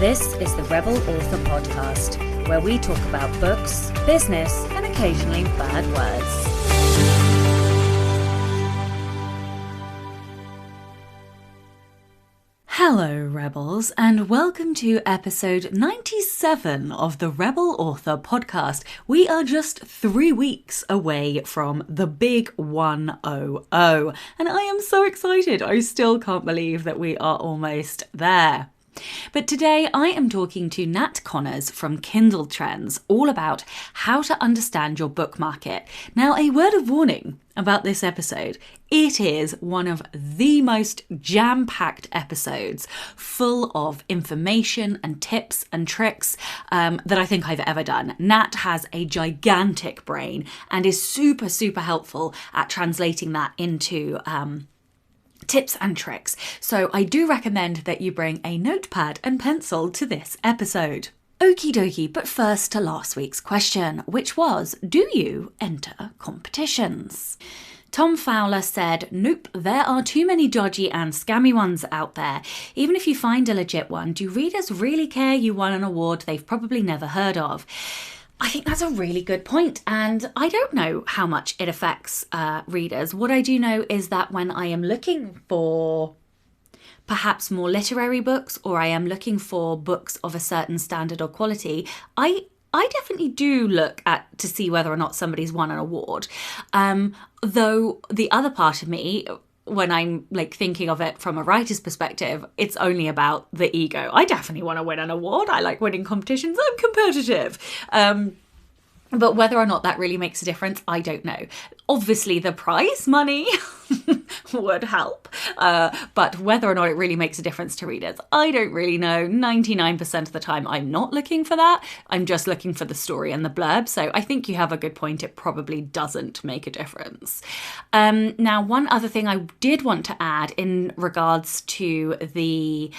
This is the Rebel Author Podcast, where we talk about books, business, and occasionally bad words. Hello, Rebels, and welcome to episode 97 of the Rebel Author Podcast. We are just 3 weeks away from the big 100, and I am so excited. I still can't believe that we are almost there. But today I am talking to Nat Connors from Kindle Trends all about how to understand your book market. Now, a word of warning about this episode. It is one of the most jam-packed episodes, full of information and tips and tricks that I think I've ever done. Nat has a gigantic brain and is super, super helpful at translating that into tips and tricks. So I do recommend that you bring a notepad and pencil to this episode. Okie dokie, but first to last week's question, which was, do you enter competitions? Tom Fowler said, nope, there are too many dodgy and scammy ones out there. Even if you find a legit one, do readers really care you won an award they've probably never heard of? I think that's a really good point, and I don't know how much it affects readers. What I do know is that when I am looking for perhaps more literary books, or I am looking for books of a certain standard or quality, I definitely do look at to see whether or not somebody's won an award. Though the other part of me, when I'm like thinking of it from a writer's perspective, it's only about the ego. I definitely want to win an award. I like winning competitions. I'm competitive. But whether or not that really makes a difference, I don't know. Obviously, the prize money would help. But whether or not it really makes a difference to readers, I don't really know. 99% of the time, I'm not looking for that. I'm just looking for the story and the blurb. So I think you have a good point. It probably doesn't make a difference. Now, one other thing I did want to add in regards to the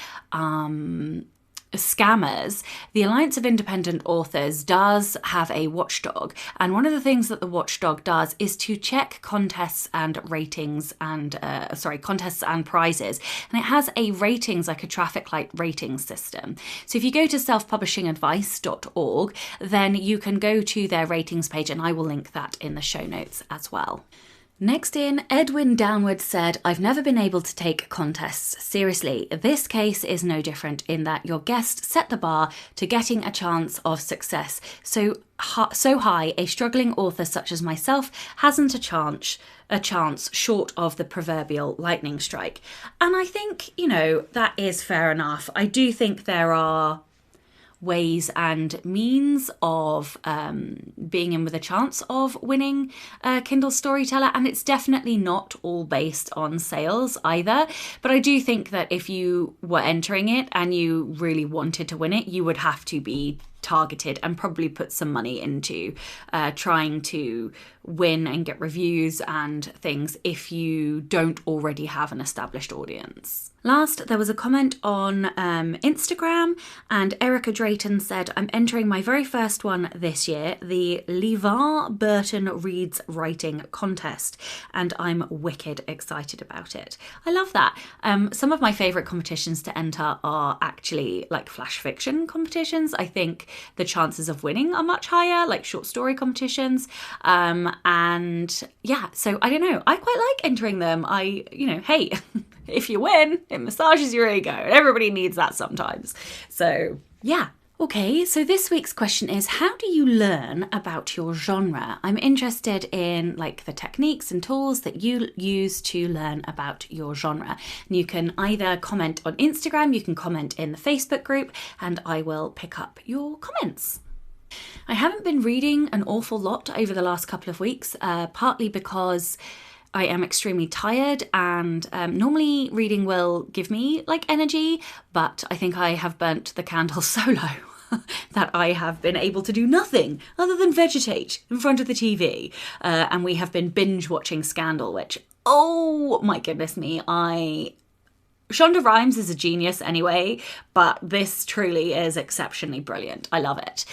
scammers, the Alliance of Independent Authors does have a watchdog, and one of the things that the watchdog does is to check contests and ratings and contests and prizes, and it has a ratings, like a traffic light rating system. So if you go to selfpublishingadvice.org, then you can go to their ratings page, and I will link that in the show notes as well. Next in, Edwin Downward said, I've never been able to take contests seriously. This case is no different in that your guest set the bar to getting a chance of success. So high, a struggling author such as myself hasn't a chance short of the proverbial lightning strike. And I think, that is fair enough. I do think there are ways and means of being in with a chance of winning a Kindle Storyteller, and it's definitely not all based on sales either. But I do think that if you were entering it and you really wanted to win it, you would have to be targeted and probably put some money into trying to win and get reviews and things if you don't already have an established audience. Last, there was a comment on Instagram, and Erica Drayton said, I'm entering my very first one this year, the Levar Burton Reads Writing Contest, and I'm wicked excited about it. I love that. Some of my favourite competitions to enter are actually like flash fiction competitions. I think the chances of winning are much higher, like short story competitions. And yeah, so I don't know. I quite like entering them. Hey, if you win, it massages your ego, and everybody needs that sometimes. So yeah. Okay, so this week's question is, how do you learn about your genre? I'm interested in like the techniques and tools that you use to learn about your genre. And you can either comment on Instagram, you can comment in the Facebook group, and I will pick up your comments. I haven't been reading an awful lot over the last couple of weeks, partly because I am extremely tired, and normally reading will give me like energy, but I think I have burnt the candle so low that I have been able to do nothing other than vegetate in front of the TV. And we have been binge watching Scandal, which, oh my goodness me, Shonda Rhimes is a genius anyway, but this truly is exceptionally brilliant. I love it.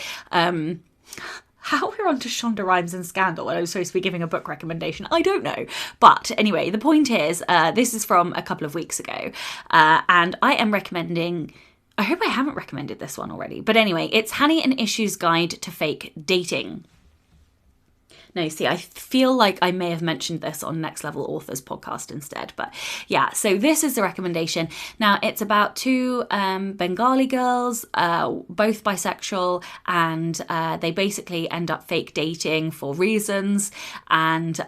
How we're on to Shonda Rhimes and Scandal when I was supposed to be giving a book recommendation, I don't know. But anyway, the point is, this is from a couple of weeks ago, and I am recommending I hope I haven't recommended this one already. But anyway, it's Hani and Ishu's Guide to Fake Dating. No, see, I feel like I may have mentioned this on Next Level Authors podcast instead. But yeah, so this is the recommendation. Now, it's about two Bengali girls, both bisexual, and they basically end up fake dating for reasons. And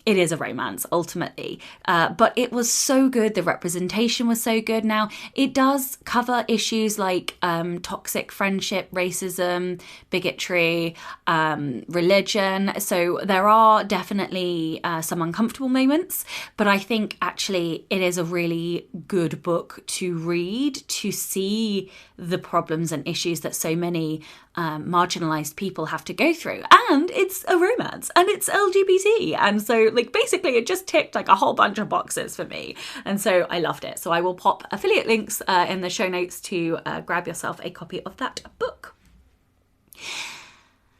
it is a romance, ultimately. But it was so good. The representation was so good. Now, it does cover issues like toxic friendship, racism, bigotry, religion. So there are definitely some uncomfortable moments, but I think actually it is a really good book to read, to see the problems and issues that so many marginalized people have to go through. And it's a romance and it's LGBT. And so like basically it just ticked like a whole bunch of boxes for me. And so I loved it. So I will pop affiliate links in the show notes to grab yourself a copy of that book.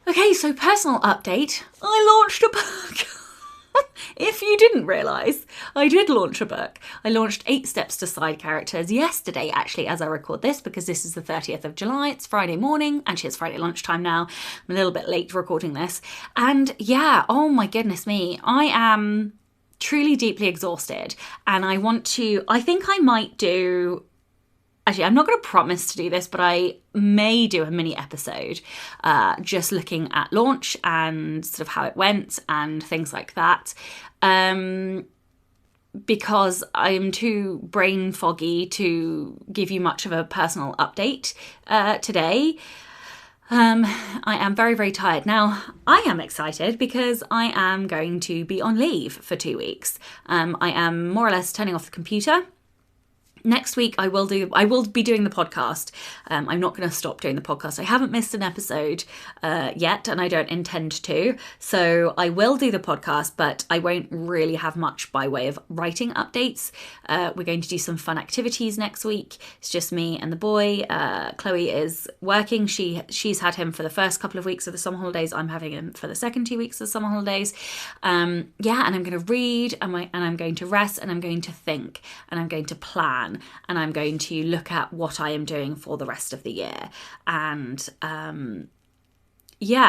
Okay, so personal update. I launched a book. If you didn't realise, I did launch a book. I launched 8 Steps to Side Characters yesterday, actually, as I record this, because this is the 30th of July. It's Friday morning. Actually, it's Friday lunchtime now. I'm a little bit late recording this. And yeah, oh my goodness me. I am truly deeply exhausted. And I think I might do... Actually, I'm not going to promise to do this, but I may do a mini episode just looking at launch and sort of how it went and things like that. Because I'm too brain foggy to give you much of a personal update today. I am very, very tired. Now, I am excited because I am going to be on leave for 2 weeks. I am more or less turning off the computer. Next week, I will be doing the podcast. I'm not going to stop doing the podcast. I haven't missed an episode yet, and I don't intend to. So I will do the podcast, but I won't really have much by way of writing updates. We're going to do some fun activities next week. It's just me and the boy. Chloe is working. She's had him for the first couple of weeks of the summer holidays. I'm having him for the second 2 weeks of the summer holidays. And I'm going to read, and I'm going to rest, and I'm going to think, and I'm going to plan. And I'm going to look at what I am doing for the rest of the year. And so I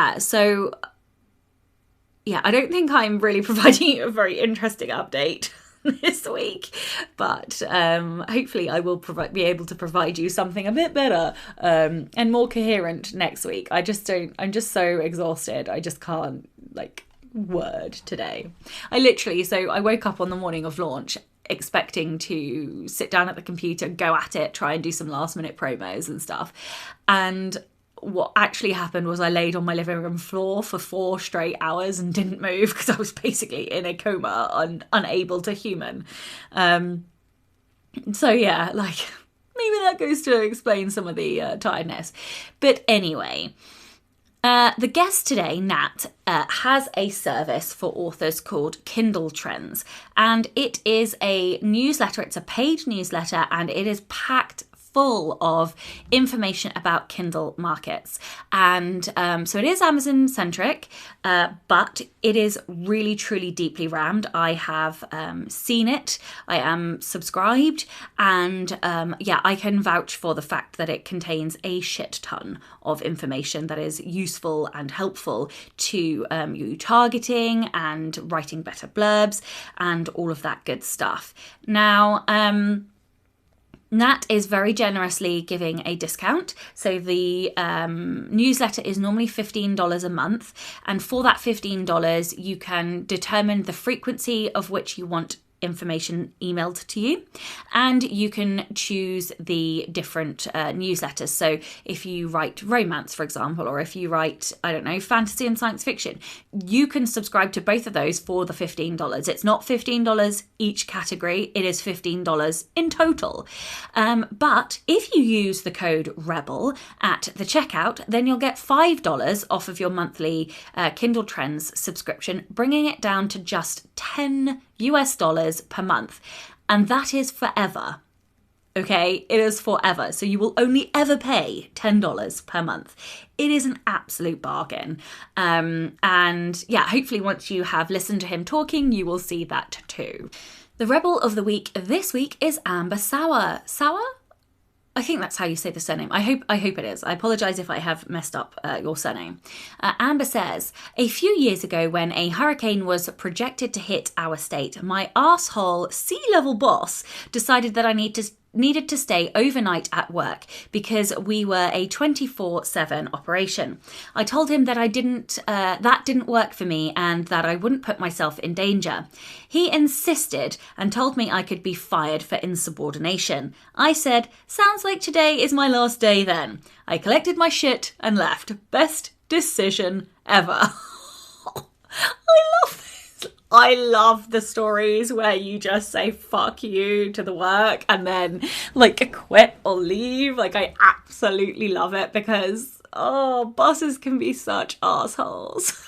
don't think I'm really providing you a very interesting update this week, but hopefully I will be able to provide you something a bit better and more coherent next week. I'm just so exhausted. I just can't word today. I woke up on the morning of launch expecting to sit down at the computer, go at it, try and do some last minute promos and stuff. And what actually happened was I laid on my living room floor for 4 straight hours and didn't move because I was basically in a coma and unable to human. Maybe that goes to explain some of the tiredness. But anyway, the guest today, Nat, has a service for authors called Kindle Trends, and it is a newsletter. It's a paid newsletter, and it is packed full of information about Kindle markets. And so it is Amazon centric, but it is really, truly deeply rammed. I have seen it. I am subscribed. And I can vouch for the fact that it contains a shit ton of information that is useful and helpful to you targeting and writing better blurbs and all of that good stuff. Now, Nat is very generously giving a discount. So the newsletter is normally $15 a month. And for that $15, you can determine the frequency of which you want information emailed to you, and you can choose the different newsletters. So if you write romance, for example, or if you write, I don't know, fantasy and science fiction, you can subscribe to both of those for the $15. It's not $15 each category, it is $15 in total. But if you use the code REBEL at the checkout, then you'll get $5 off of your monthly Kindle Trends subscription, bringing it down to just $10 per month. And that is forever. Okay, it is forever. So you will only ever pay $10 per month. It is an absolute bargain. Hopefully once you have listened to him talking, you will see that too. The Rebel of the Week this week is Amber Sauer. Sauer? I think that's how you say the surname. I hope it is. I apologise if I have messed up your surname. Amber says, a few years ago when a hurricane was projected to hit our state, my arsehole sea-level boss decided that I needed to stay overnight at work because we were a 24/7 operation. I told him that that didn't work for me and that I wouldn't put myself in danger. He insisted and told me I could be fired for insubordination. I said, sounds like today is my last day then. I collected my shit and left. Best decision ever. I love the stories where you just say fuck you to the work and then like quit or leave. Like, I absolutely love it because, bosses can be such assholes.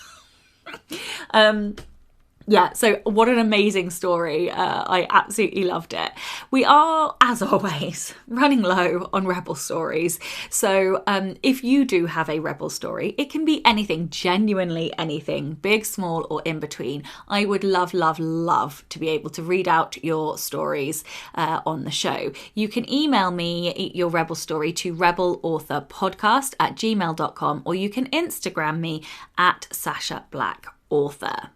Yeah, so what an amazing story. I absolutely loved it. We are, as always, running low on Rebel stories. So if you do have a Rebel story, it can be anything, genuinely anything, big, small, or in between. I would love, love, love to be able to read out your stories on the show. You can email me your Rebel story to rebelauthorpodcast@gmail.com, or you can Instagram me at Sasha Black Author.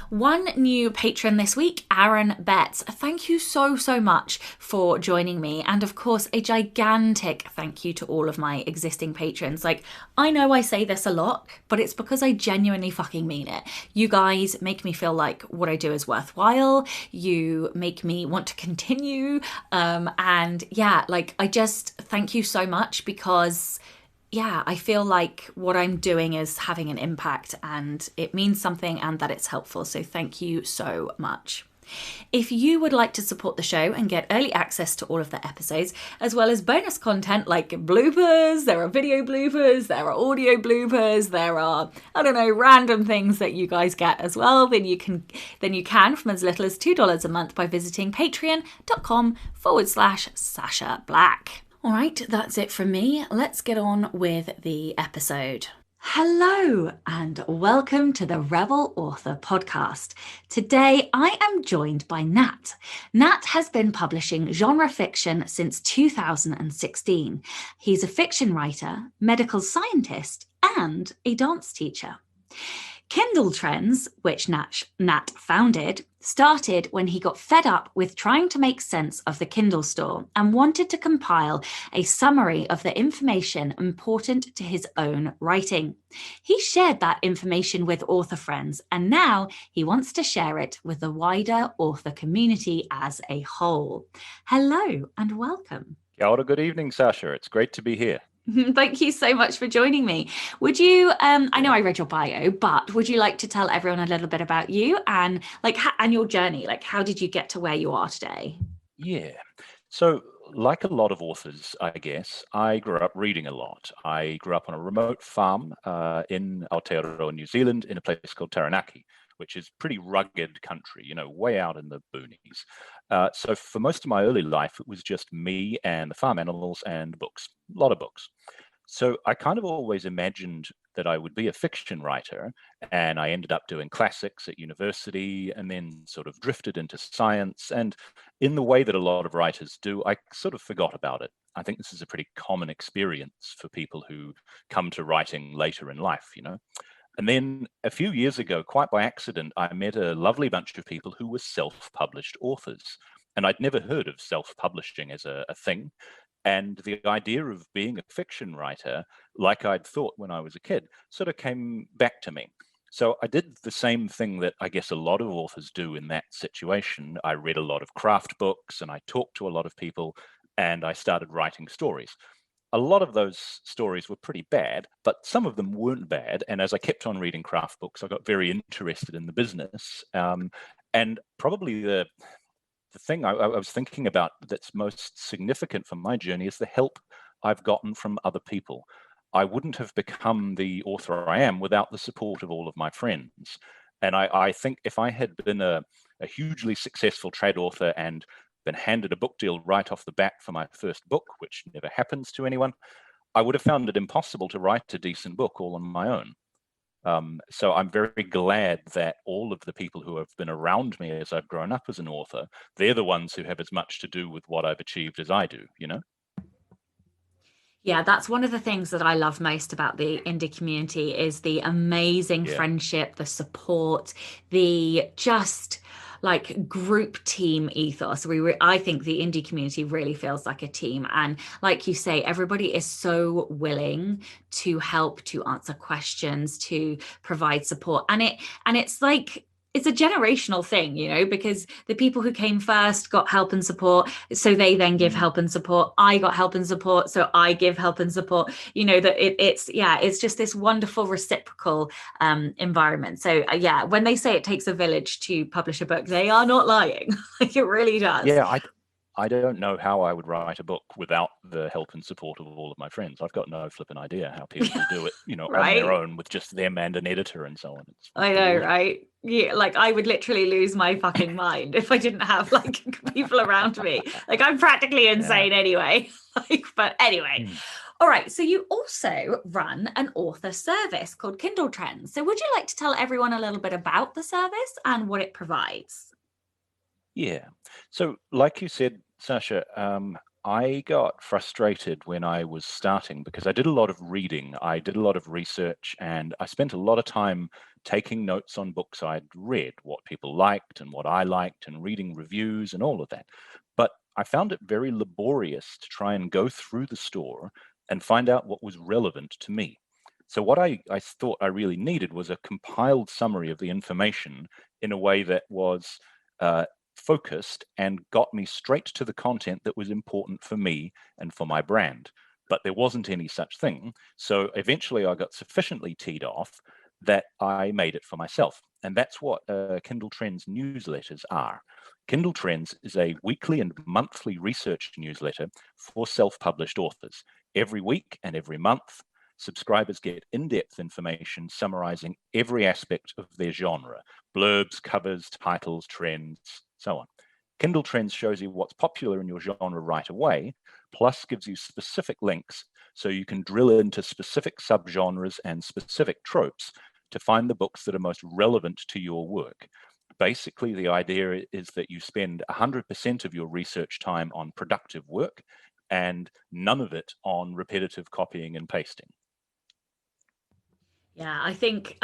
One new patron this week, Aaron Betts. Thank you so much for joining me. And of course, a gigantic thank you to all of my existing patrons. Like, I know I say this a lot, but it's because I genuinely fucking mean it. You guys make me feel like what I do is worthwhile. You make me want to continue. And yeah, like, I just thank you so much because I feel like what I'm doing is having an impact and it means something and that it's helpful. So thank you so much. If you would like to support the show and get early access to all of the episodes, as well as bonus content like bloopers, there are video bloopers, there are audio bloopers, there are, random things that you guys get as well, then you can from as little as $2 a month by visiting patreon.com/Sasha Black. All right, that's it from me. Let's get on with the episode. Hello and welcome to the Rebel Author Podcast. Today I am joined by Nat. Nat has been publishing genre fiction since 2016. He's a fiction writer, medical scientist, and a dance teacher. Kindle Trends, which Nat founded, started when he got fed up with trying to make sense of the Kindle store and wanted to compile a summary of the information important to his own writing. He shared that information with author friends, and now he wants to share it with the wider author community as a whole. Hello and welcome. Kia ora, good evening, Sasha. It's great to be here. Thank you so much for joining me. Would you, I know I read your bio, but would you like to tell everyone a little bit about you and and your journey? Like, how did you get to where you are today? Yeah. So like a lot of authors, I guess, I grew up reading a lot. I grew up on a remote farm in Aotearoa, New Zealand, in a place called Taranaki, which is pretty rugged country, way out in the boonies. So for most of my early life, it was just me and the farm animals and books, a lot of books. So I kind of always imagined that I would be a fiction writer, and I ended up doing classics at university and then sort of drifted into science. And in the way that a lot of writers do, I sort of forgot about it. I think this is a pretty common experience for people who come to writing later in life, And then a few years ago, quite by accident, I met a lovely bunch of people who were self-published authors. And I'd never heard of self-publishing as a thing. And the idea of being a fiction writer, like I'd thought when I was a kid, sort of came back to me. So I did the same thing that I guess a lot of authors do in that situation. I read a lot of craft books and I talked to a lot of people and I started writing stories. A lot of those stories were pretty bad, but some of them weren't bad. And as I kept on reading craft books, I got very interested in the business. And probably the thing I was thinking about that's most significant for my journey is the help I've gotten from other people. I wouldn't have become the author I am without the support of all of my friends. And I think if I had been a hugely successful trad author and been handed a book deal right off the bat for my first book, which never happens to anyone, I would have found it impossible to write a decent book all on my own. So I'm very glad that all of the people who have been around me as I've grown up as an author, they're the ones who have as much to do with what I've achieved as I do, you know? Yeah, that's one of the things that I love most about the indie community is the amazing Yeah. friendship, the support, the just like group team ethos. I think the indie community really feels like a team. And like you say, everybody is so willing to help, to answer questions, to provide support. And it's like it's a generational thing, because the people who came first got help and support, so they then give Mm. help and support. I got help and support, so I give help and support. It's just this wonderful reciprocal environment. So yeah, when they say it takes a village to publish a book, they are not lying. Like it really does. Yeah, I don't know how I would write a book without the help and support of all of my friends. I've got no flipping idea how people do it, on their Right? own with just them and an editor and so on. It's I know, bewildering. right? Yeah, like I would literally lose my fucking mind if I didn't have like people around me. Like I'm practically Yeah. insane anyway. But anyway. Mm. All right, so you also run an author service called Kindle Trends. So would you like to tell everyone a little bit about the service and what it provides? Yeah. So, like you said, Sasha, I got frustrated when I was starting because I did a lot of reading, I did a lot of research, and I spent a lot of time taking notes on books I'd read, what people liked and what I liked, and reading reviews and all of that. But I found it very laborious to try and go through the store and find out what was relevant to me. So, what I thought I really needed was a compiled summary of the information in a way that was uh, focused and got me straight to the content that was important for me and for my brand. But there wasn't any such thing. So eventually I got sufficiently teed off that I made it for myself. And that's what Kindle Trends newsletters are. Kindle Trends is a weekly and monthly research newsletter for self published authors. Every week and every month, subscribers get in depth information summarizing every aspect of their genre: blurbs, covers, titles, trends, so on. Kindle Trends shows you what's popular in your genre right away, plus gives you specific links so you can drill into specific subgenres and specific tropes to find the books that are most relevant to your work. Basically, the idea is that you spend 100% of your research time on productive work and none of it on repetitive copying and pasting. Yeah, I think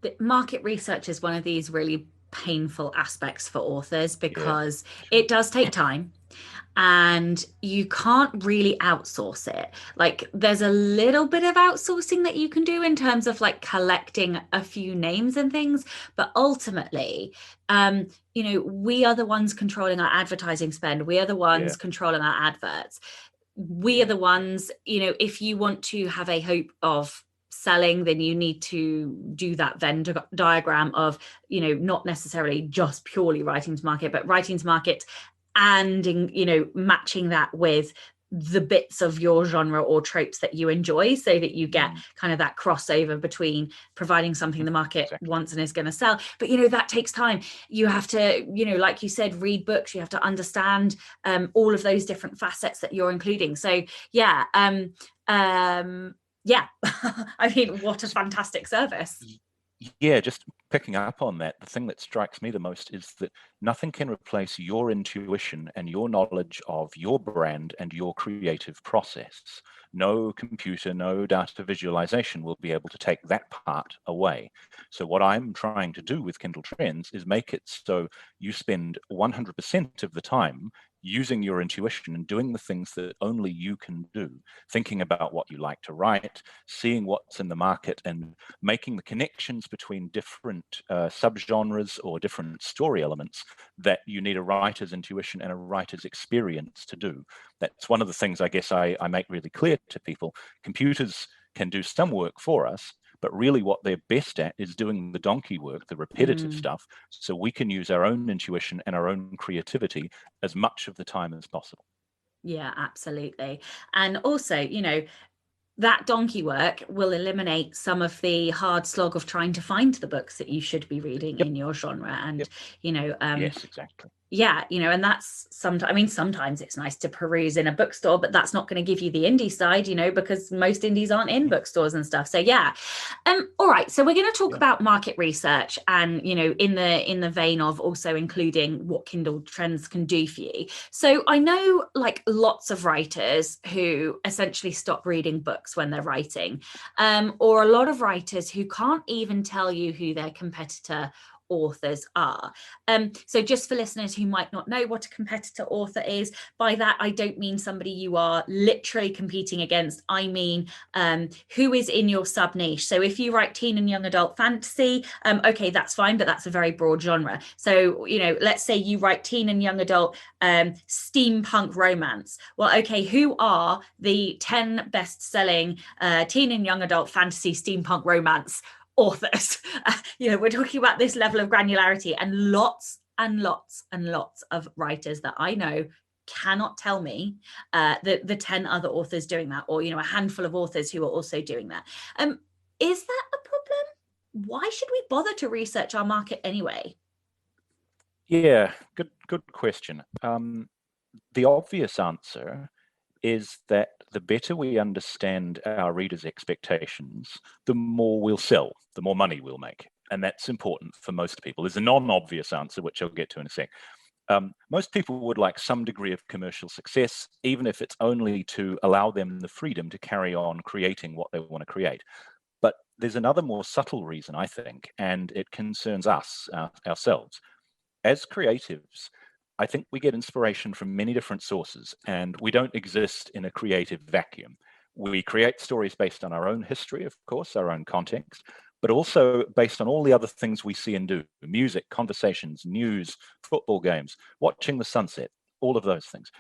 the market research is one of these really painful aspects for authors Yeah, because sure. it does take time and you can't really outsource it. Like there's a little bit of outsourcing that you can do in terms of like collecting a few names and things, but ultimately, we are the ones controlling our advertising spend. We are the Yeah, ones controlling our adverts. We are yeah. the ones, if you want to have a hope of selling, then you need to do that Venn diagram of, not necessarily just purely writing to market, but writing to market and, matching that with the bits of your genre or tropes that you enjoy so that you get Mm. kind of that crossover between providing something the market Exactly. wants and is going to sell. But that takes time. You have to, like you said, read books. You have to understand all of those different facets that you're including. So yeah, yeah. I mean, what a fantastic service. Yeah, just picking up on that, the thing that strikes me the most is that nothing can replace your intuition and your knowledge of your brand and your creative process. No computer, no data visualization will be able to take that part away. So, what I'm trying to do with Kindle Trends is make it so you spend 100% of the time using your intuition and doing the things that only you can do, thinking about what you like to write, seeing what's in the market, and making the connections between different subgenres or different story elements that you need a writer's intuition and a writer's experience to do. That's one of the things I guess I make really clear to people. Computers can do some work for us, but really what they're best at is doing the donkey work, the repetitive Mm. stuff, so we can use our own intuition and our own creativity as much of the time as possible. Yeah, absolutely. And also, that donkey work will eliminate some of the hard slog of trying to find the books that you should be reading Yep, in your genre. And, yep, yes, exactly. Yeah, and that's sometimes, I mean, sometimes it's nice to peruse in a bookstore, but that's not going to give you the indie side, because most indies aren't in bookstores and stuff. So yeah. All right. So we're going to talk Yeah. about market research and, in the vein of also including what Kindle Trends can do for you. So I know like lots of writers who essentially stop reading books when they're writing, or a lot of writers who can't even tell you who their competitor authors are. So just for listeners who might not know what a competitor author is, by that I don't mean somebody you are literally competing against. I mean who is in your sub niche. So if you write teen and young adult fantasy, okay, that's fine, but that's a very broad genre. So let's say you write teen and young adult steampunk romance. Well, okay, who are the 10 best-selling teen and young adult fantasy steampunk romance authors? We're talking about this level of granularity, and lots and lots and lots of writers that I know cannot tell me the 10 other authors doing that, or a handful of authors who are also doing that. Is that a problem? Why should we bother to research our market anyway? Yeah, good question. The obvious answer is that the better we understand our readers' expectations, the more we'll sell, the more money we'll make. And that's important for most people. There's a non-obvious answer, which I'll get to in a sec. Most people would like some degree of commercial success, even if it's only to allow them the freedom to carry on creating what they want to create. But there's another more subtle reason, I think, and it concerns us, ourselves. As creatives, I think we get inspiration from many different sources, and we don't exist in a creative vacuum. We create stories based on our own history, of course, our own context, but also based on all the other things we see and do: music, conversations, news, football games, watching the sunset, all of those things.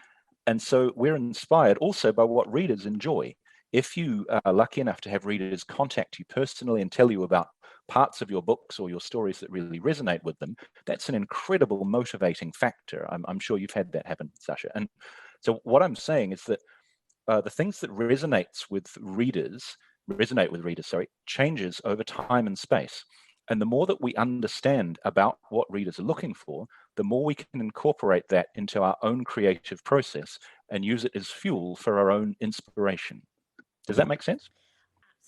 And so we're inspired also by what readers enjoy. If you are lucky enough to have readers contact you personally and tell you about parts of your books or your stories that really resonate with them, that's an incredible motivating factor. I'm sure you've had that happen, Sasha. And so what I'm saying is that the things that resonate with readers, changes over time and space. And the more that we understand about what readers are looking for, the more we can incorporate that into our own creative process and use it as fuel for our own inspiration. Does that make sense?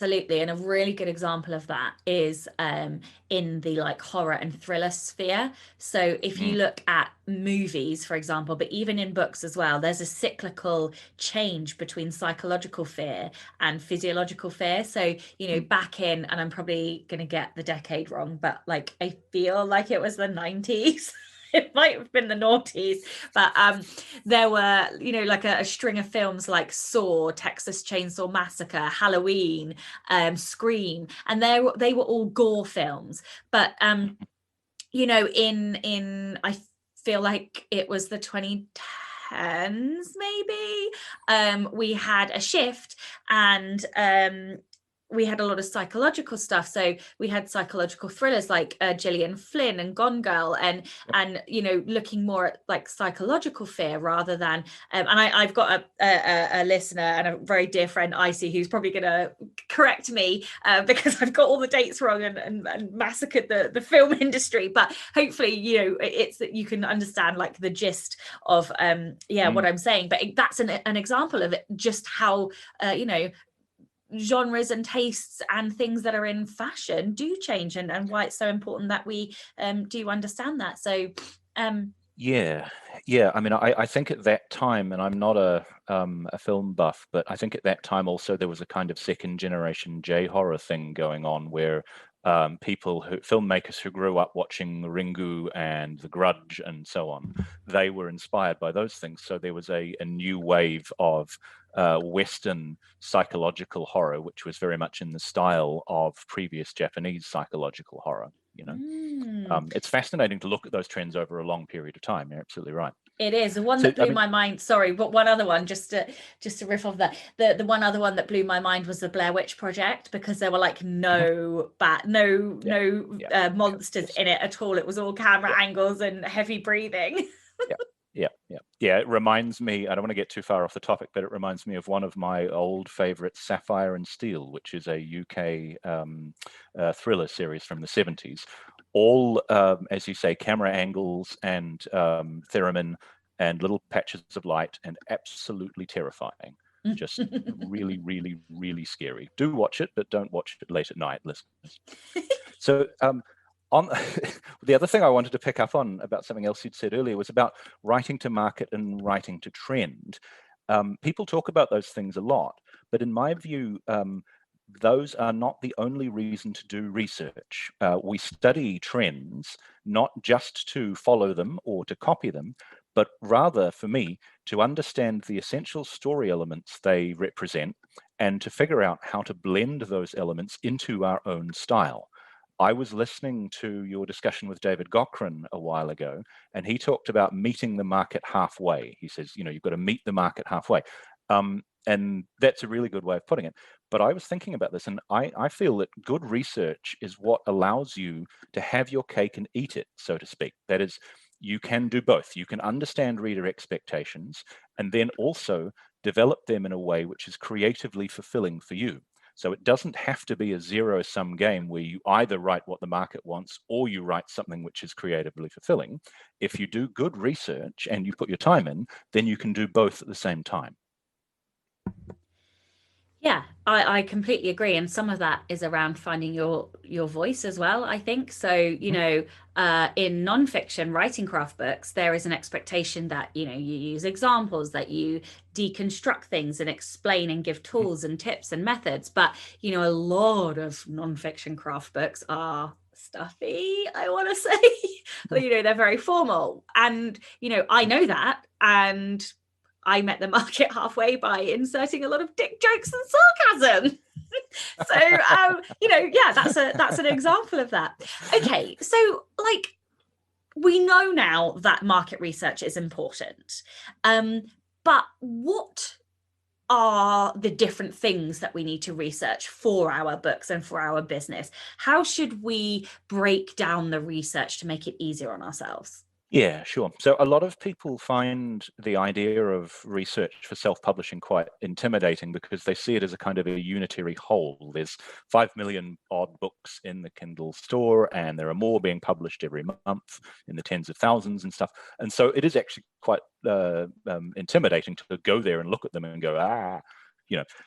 Absolutely. And a really good example of that is in the like horror and thriller sphere. So if you Mm. look at movies, for example, but even in books as well, there's a cyclical change between psychological fear and physiological fear. So, Mm. back in, and I'm probably going to get the decade wrong, but like I feel like it was the 90s. It might have been the noughties, but there were, like a string of films like Saw, Texas Chainsaw Massacre, Halloween, Scream, and they were all gore films. But in I feel like it was the 2010s maybe, we had a shift, and we had a lot of psychological stuff. So we had psychological thrillers like Gillian Flynn and Gone Girl, and looking more at like psychological fear rather than and I've got a listener and a very dear friend, Ishu, who's probably going to correct me because I've got all the dates wrong and massacred the film industry. But hopefully, it's that you can understand like the gist of what I'm saying. But that's an example of it, just how genres and tastes and things that are in fashion do change, and why it's so important that we do understand that. So Yeah, I mean, I think at that time, and I'm not a film buff, but I think at that time also there was a kind of second generation J horror thing going on where filmmakers who grew up watching Ringu and The Grudge and so on, they were inspired by those things. So there was a new wave of Western psychological horror, which was very much in the style of previous Japanese psychological horror. It's fascinating to look at those trends over a long period of time. You're absolutely right. it is the one So, that I blew mean, my mind. Sorry, but one other one, just to riff off that, the one other one that blew my mind was the Blair Witch Project, because there were like mhm. Yeah, yeah, monsters yes, in it at all. It was all camera yeah, angles and heavy breathing. yeah, yeah. It reminds me, I don't want to get too far off the topic, but it reminds me of one of my old favorites, Sapphire and Steel, which is a UK thriller series from the 70s, all, as you say, camera angles and theremin and little patches of light, and absolutely terrifying. Just really, really, really scary. Do watch it, but don't watch it late at night, listeners. So on the other thing I wanted to pick up on about something else you'd said earlier was about writing to market and writing to trend. People talk about those things a lot, but in my view, those are not the only reason to do research. We study trends not just to follow them or to copy them, but rather, for me, to understand the essential story elements they represent and to figure out how to blend those elements into our own style. I was listening to your discussion with David Gochran a while ago, and he talked about meeting the market halfway. He says, you've got to meet the market halfway. And that's a really good way of putting it. But I was thinking about this, and I feel that good research is what allows you to have your cake and eat it, so to speak. That is, you can do both. You can understand reader expectations and then also develop them in a way which is creatively fulfilling for you. So it doesn't have to be a zero-sum game where you either write what the market wants or you write something which is creatively fulfilling. If you do good research and you put your time in, then you can do both at the same time. Yeah, I completely agree. And some of that is around finding your voice as well, I think. So, in nonfiction writing craft books, there is an expectation that, you use examples, that you deconstruct things and explain and give tools and tips and methods. But, a lot of nonfiction craft books are stuffy, I want to say. They're very formal. And, I know that. And I met the market halfway by inserting a lot of dick jokes and sarcasm. So, yeah, that's an example of that. Okay, so we know now that market research is important, but what are the different things that we need to research for our books and for our business? How should we break down the research to make it easier on ourselves? Yeah, sure. So a lot of people find the idea of research for self-publishing quite intimidating because they see it as a kind of a unitary whole. There's 5 million odd books in the Kindle store, and there are more being published every month in the tens of thousands and stuff. And so it is actually quite intimidating to go there and look at them and go,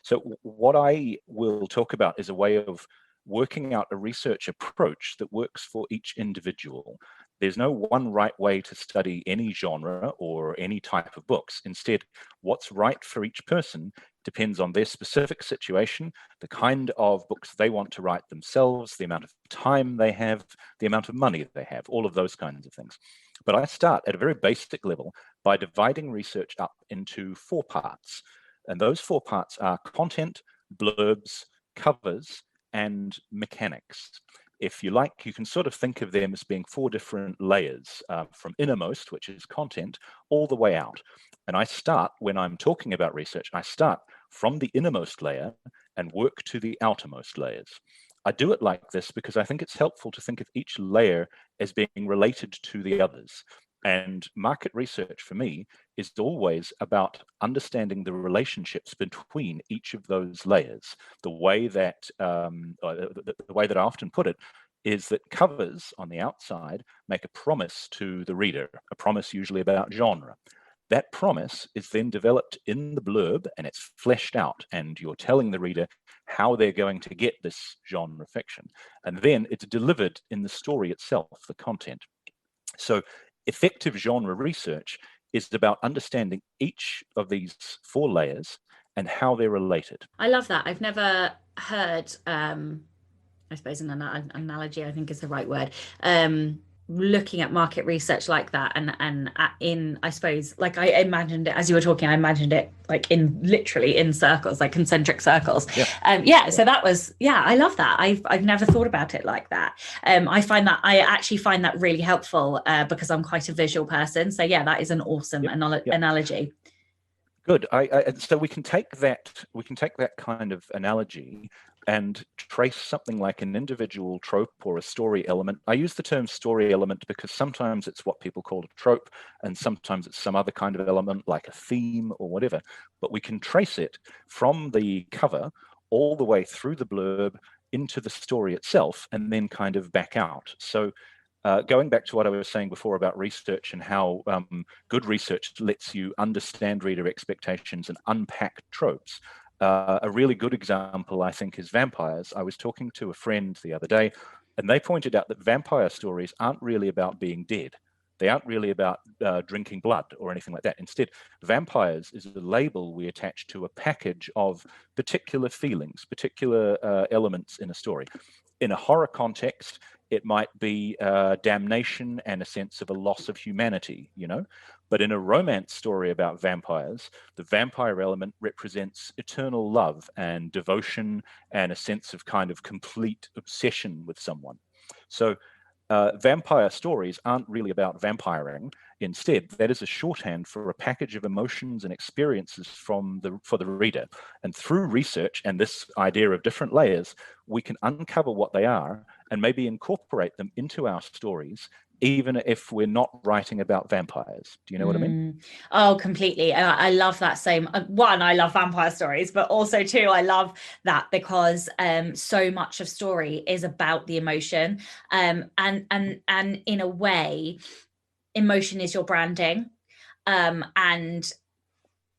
So what I will talk about is a way of working out a research approach that works for each individual. There's no one right way to study any genre or any type of books. Instead, what's right for each person depends on their specific situation, the kind of books they want to write themselves, the amount of time they have, the amount of money they have, all of those kinds of things. But I start at a very basic level by dividing research up into 4 parts. And those 4 parts are content, blurbs, covers, and mechanics. If you like, you can sort of think of them as being 4 different layers, from innermost, which is content, all the way out. And I start, when I'm talking about research, I start from the innermost layer and work to the outermost layers. I do it like this because I think it's helpful to think of each layer as being related to the others. And market research for me is always about understanding the relationships between each of those layers. The way that I often put it is that covers on the outside make a promise to the reader, a promise usually about genre. That promise is then developed in the blurb and it's fleshed out, and you're telling the reader how they're going to get this genre fiction. And then it's delivered in the story itself, the content. So effective genre research is about understanding each of these 4 layers and how they're related. I love that. I've never heard, I suppose an analogy, I think is the right word, looking at market research like that, and in, I suppose, like I imagined it as you were talking, I imagined it like literally in circles, like concentric circles. So that was, I love that. I've never thought about it like that. I actually find that really helpful because I'm quite a visual person. So that is an awesome analogy. Good. So we can take that kind of analogy and trace something like an individual trope or a story element. I use the term story element because sometimes it's what people call a trope, and sometimes it's some other kind of element like a theme or whatever. But we can trace it from the cover all the way through the blurb into the story itself and then kind of back out. So going back to what I was saying before about research and how good research lets you understand reader expectations and unpack tropes. A really good example, I think, is vampires. I was talking to a friend the other day, and they pointed out that vampire stories aren't really about being dead. They aren't really about drinking blood or anything like that. Instead, vampires is a label we attach to a package of particular feelings, particular elements in a story. In a horror context, it might be damnation and a sense of a loss of humanity, you know. But in a romance story about vampires, the vampire element represents eternal love and devotion and a sense of kind of complete obsession with someone. So vampire stories aren't really about vampiring. Instead, that is a shorthand for a package of emotions and experiences for the reader. And through research and this idea of different layers, we can uncover what they are and maybe incorporate them into our stories, even if we're not writing about vampires. Do you know what I mean? Oh, completely. And I love that same one. I love vampire stories, but also two, I love that because so much of story is about the emotion. And in a way, emotion is your branding. And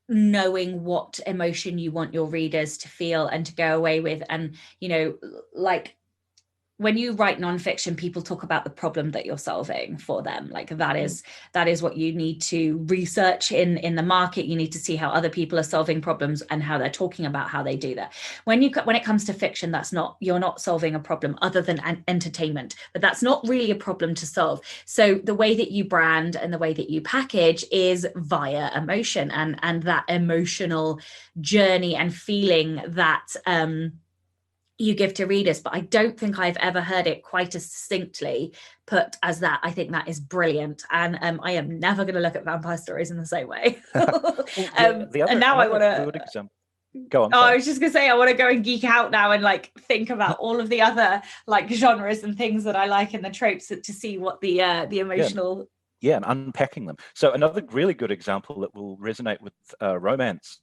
knowing what emotion you want your readers to feel and to go away with. And, you know, like when you write nonfiction, people talk about the problem that you're solving for them. Like that is what you need to research in the market. You need to see how other people are solving problems and how they're talking about how they do that. When it comes to fiction, you're not solving a problem other than an entertainment, but that's not really a problem to solve. So the way that you brand and the way that you package is via emotion and that emotional journey and feeling that you give to readers. But I don't think I've ever heard it quite as succinctly put as that. I think that is brilliant, and I am never going to look at vampire stories in the same way. And now I want to go on. I was just gonna say I want to go and geek out now and like think about all of the other like genres and things that I like in the tropes to see what the emotional and unpacking them. So another really good example that will resonate with romance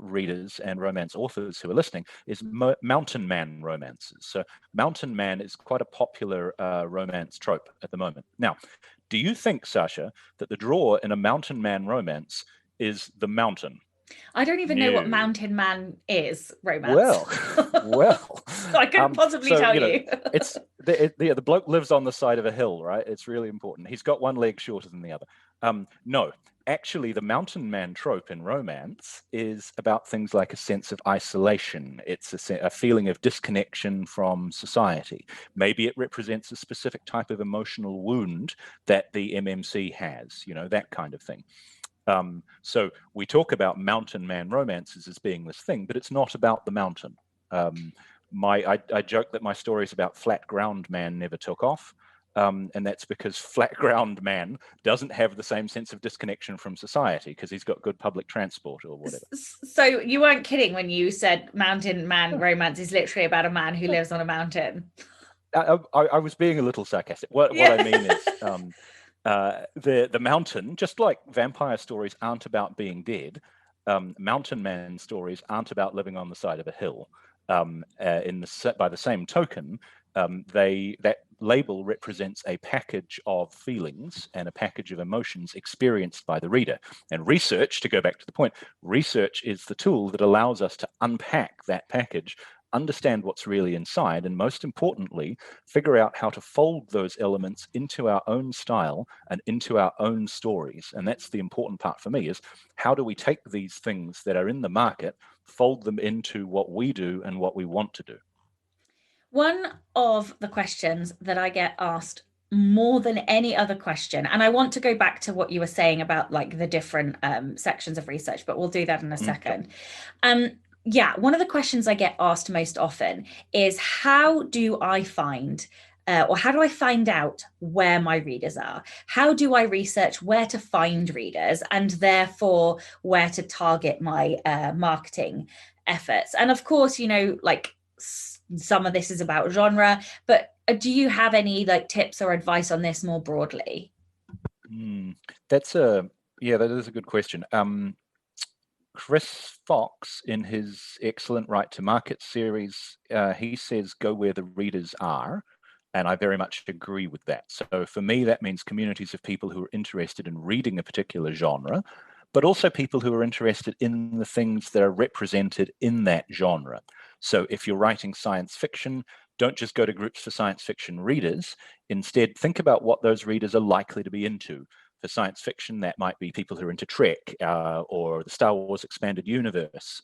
readers and romance authors who are listening is mountain man romances. So mountain man is quite a popular romance trope at the moment. Now, do you think, Sasha, that the draw in a mountain man romance is the mountain? I don't even know what mountain man is romance. Well, so I couldn't possibly tell you. It's the bloke lives on the side of a hill, right? It's really important. He's got one leg shorter than the other. No, actually, the mountain man trope in romance is about things like a sense of isolation. It's a feeling of disconnection from society. Maybe it represents a specific type of emotional wound that the MMC has, you know, that kind of thing. So we talk about mountain man romances as being this thing, but it's not about the mountain. I joke that my stories about flat ground man never took off. And that's because flat ground man doesn't have the same sense of disconnection from society because he's got good public transport or whatever. So you weren't kidding when you said mountain man romance is literally about a man who lives on a mountain. I was being a little sarcastic. What I mean is the mountain, just like vampire stories aren't about being dead, mountain man stories aren't about living on the side of a hill. By the same token, that label represents a package of feelings and a package of emotions experienced by the reader. And research, to go back to the point, research is the tool that allows us to unpack that package, understand what's really inside, and most importantly, figure out how to fold those elements into our own style and into our own stories. And that's the important part for me, is how do we take these things that are in the market, fold them into what we do and what we want to do. One of the questions that I get asked more than any other question, and I want to go back to what you were saying about like the different sections of research, but we'll do that in a second. Yeah, one of the questions I get asked most often is how do I find or how do I find out where my readers are? How do I research where to find readers and therefore where to target my marketing efforts? And of course, you know, like some of this is about genre, but do you have any like tips or advice on this more broadly? That is a good question. Chris Fox, in his excellent Right to Market series, he says, go where the readers are. And I very much agree with that. So for me, that means communities of people who are interested in reading a particular genre, but also people who are interested in the things that are represented in that genre. So if you're writing science fiction, don't just go to groups for science fiction readers. Instead, think about what those readers are likely to be into. For science fiction, that might be people who are into Trek or the Star Wars Expanded Universe.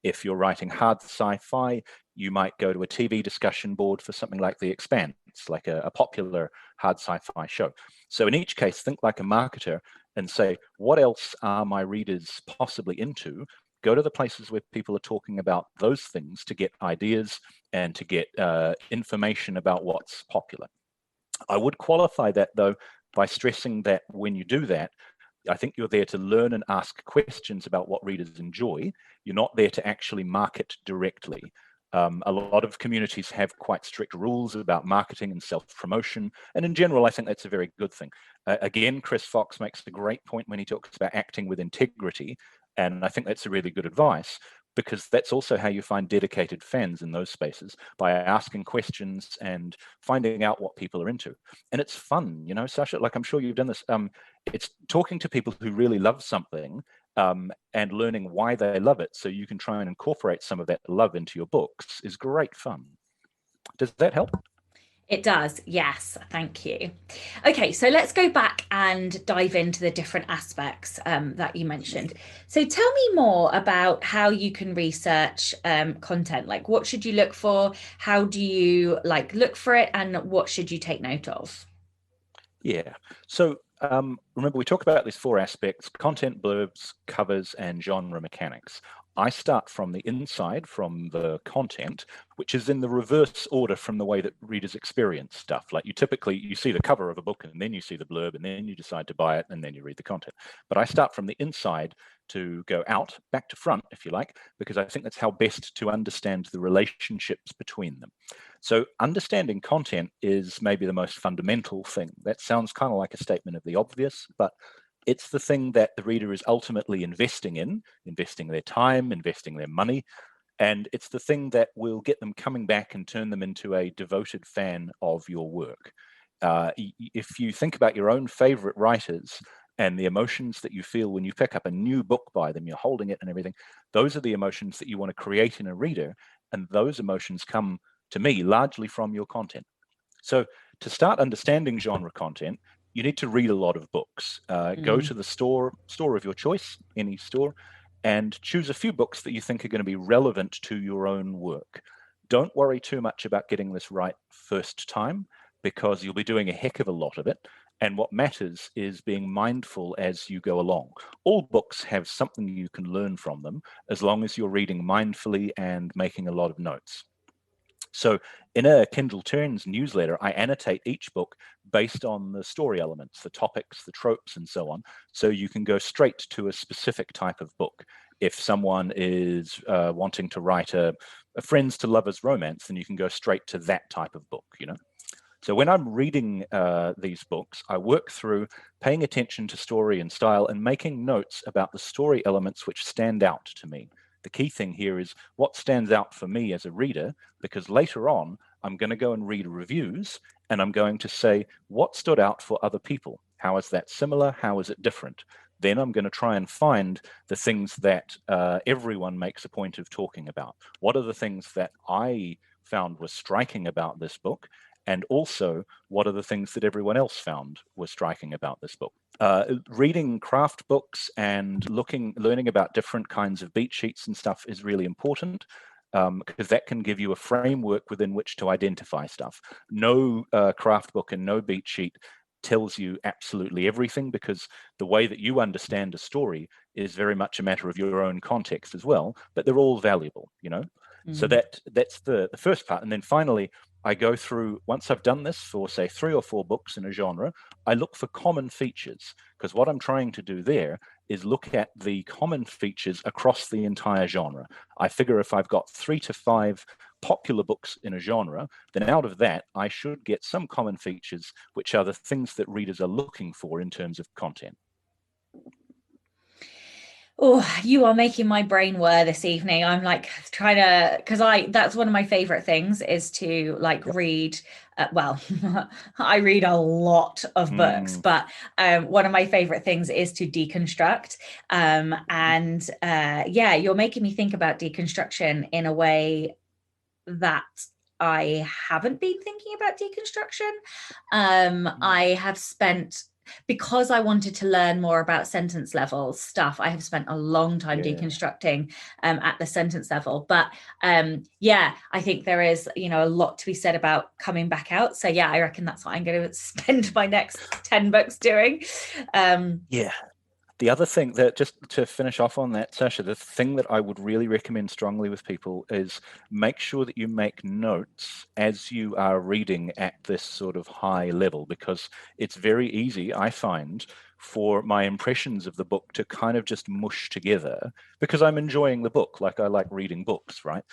If you're writing hard sci-fi, you might go to a TV discussion board for something like The Expanse, like a popular hard sci-fi show. So in each case, think like a marketer and say, what else are my readers possibly into? Go to the places where people are talking about those things to get ideas and to get information about what's popular. I would qualify that, though, by stressing that when you do that, I think you're there to learn and ask questions about what readers enjoy. You're not there to actually market directly. A lot of communities have quite strict rules about marketing and self-promotion. And in general, I think that's a very good thing. Again, Chris Fox makes a great point when he talks about acting with integrity. And I think that's a really good advice, because that's also how you find dedicated fans in those spaces, by asking questions and finding out what people are into. And it's fun, you know, Sasha, like I'm sure you've done this. It's talking to people who really love something and learning why they love it, so you can try and incorporate some of that love into your books is great fun. Does that help? It does, yes, thank you. Okay, so let's go back and dive into the different aspects that you mentioned. So tell me more about how you can research content. Like, what should you look for? How do you like look for it, and what should you take note of? Yeah. So remember, we talk about these four aspects: content, blurbs, covers, and genre mechanics. I start from the inside, from the content, which is in the reverse order from the way that readers experience stuff. Like you see the cover of a book, and then you see the blurb, and then you decide to buy it, and then you read the content. But I start from the inside to go out, back to front, if you like, because I think that's how best to understand the relationships between them. So understanding content is maybe the most fundamental thing. That sounds kind of like a statement of the obvious, but it's the thing that the reader is ultimately investing in, investing their time, investing their money, and it's the thing that will get them coming back and turn them into a devoted fan of your work. If you think about your own favorite writers and the emotions that you feel when you pick up a new book by them, you're holding it and everything, those are the emotions that you want to create in a reader, and those emotions come to me largely from your content. So to start understanding genre content, you need to read a lot of books. Go to the store of your choice, any store, and choose a few books that you think are going to be relevant to your own work. Don't worry too much about getting this right first time, because you'll be doing a heck of a lot of it. And what matters is being mindful as you go along. All books have something you can learn from them, as long as you're reading mindfully and making a lot of notes. So in a Kindle Trends newsletter, I annotate each book based on the story elements, the topics, the tropes, and so on. So you can go straight to a specific type of book. If someone is wanting to write a friends to lovers romance, then you can go straight to that type of book, you know? So when I'm reading these books, I work through paying attention to story and style and making notes about the story elements which stand out to me. The key thing here is what stands out for me as a reader, because later on, I'm going to go and read reviews and I'm going to say, what stood out for other people? How is that similar? How is it different? Then I'm going to try and find the things that everyone makes a point of talking about. What are the things that I found was striking about this book? And also, what are the things that everyone else found was striking about this book? Reading craft books and learning about different kinds of beat sheets and stuff is really important, because that can give you a framework within which to identify stuff. No craft book and no beat sheet tells you absolutely everything, because the way that you understand a story is very much a matter of your own context as well, but they're all valuable, you know? So that's the first part. And then finally, I go through, once I've done this for, say, 3 or 4 books in a genre, I look for common features, because what I'm trying to do there is look at the common features across the entire genre. I figure if I've got 3 to 5 popular books in a genre, then out of that, I should get some common features, which are the things that readers are looking for in terms of content. Oh, you are making my brain whir this evening. I'm like trying to, because that's one of my favorite things is to like Yep. read. Well, I read a lot of books, Mm, but one of my favorite things is to deconstruct. And yeah, you're making me think about deconstruction in a way that I haven't been thinking about deconstruction. I have spent, because I wanted to learn more about sentence level stuff, I have spent a long time yeah. deconstructing at the sentence level. But yeah, I think there is, a lot to be said about coming back out. So yeah, I reckon that's what I'm going to spend my next 10 books doing. Yeah. The other thing that, just to finish off on that, Sasha, the thing that I would really recommend strongly with people is make sure that you make notes as you are reading at this sort of high level, because it's very easy, I find, for my impressions of the book to kind of just mush together because I'm enjoying the book, like I like reading books, right?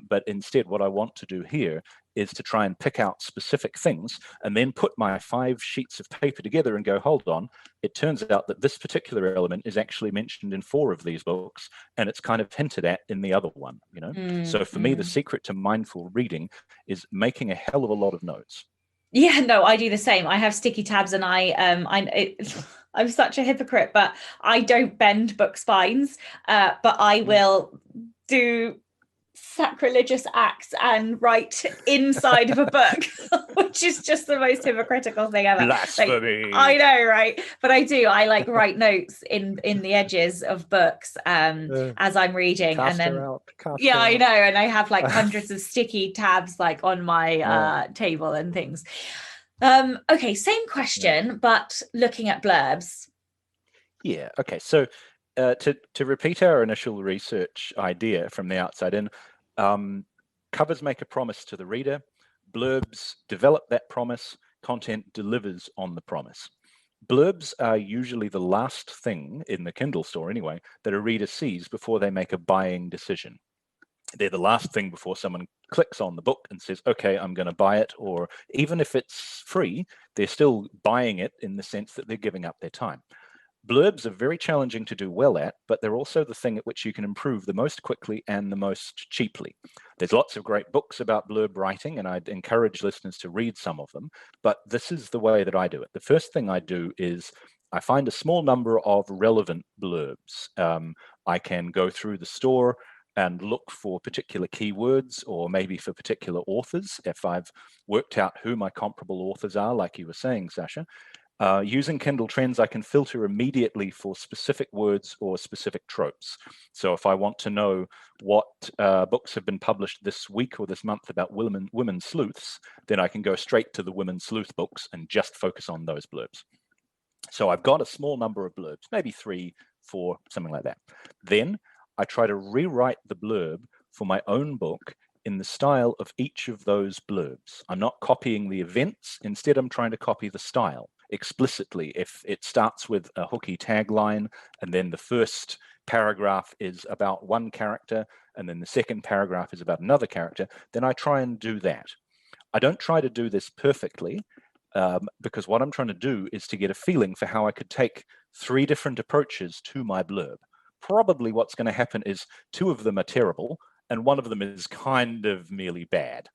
But instead, what I want to do here is to try and pick out specific things and then put my 5 sheets of paper together and go, hold on, it turns out that this particular element is actually mentioned in 4 of these books, and it's kind of hinted at in the other one, So for me, the secret to mindful reading is making a hell of a lot of notes. Yeah, no, I do the same. I have sticky tabs, and I'm such a hypocrite, but I don't bend book spines. But I will do sacrilegious acts and write inside of a book, which is just the most hypocritical thing ever. Like, I Blasphemy. know, right? But I do. I like write notes in the edges of books as I'm reading, and Cast her then out. Cast yeah, her I out. know, and I have like hundreds of sticky tabs like on my Yeah. table and things. Okay, same Yeah. question, but looking at blurbs. Yeah. Okay. So to repeat our initial research idea from the outside in, covers make a promise to the reader, blurbs develop that promise, content delivers on the promise. Blurbs are usually the last thing in the Kindle store, anyway, that a reader sees before they make a buying decision. They're the last thing before someone clicks on the book and says, okay, I'm going to buy it. Or even if it's free, they're still buying it in the sense that they're giving up their time. Blurbs are very challenging to do well at, but they're also the thing at which you can improve the most quickly and the most cheaply. There's lots of great books about blurb writing, and I'd encourage listeners to read some of them, but this is the way that I do it. The first thing I do is I find a small number of relevant blurbs. I can go through the store and look for particular keywords or maybe for particular authors. If I've worked out who my comparable authors are, like you were saying, Sasha, using Kindle Trends, I can filter immediately for specific words or specific tropes. So if I want to know what books have been published this week or this month about women sleuths, then I can go straight to the women sleuth books and just focus on those blurbs. So I've got a small number of blurbs, maybe 3, 4, something like that. Then I try to rewrite the blurb for my own book in the style of each of those blurbs. I'm not copying the events. Instead, I'm trying to copy the style explicitly. If it starts with a hooky tagline, and then the first paragraph is about one character, and then the second paragraph is about another character, then I try and do that. I don't try to do this perfectly, because what I'm trying to do is to get a feeling for how I could take 3 different approaches to my blurb. Probably what's going to happen is 2 of them are terrible, and 1 of them is kind of merely bad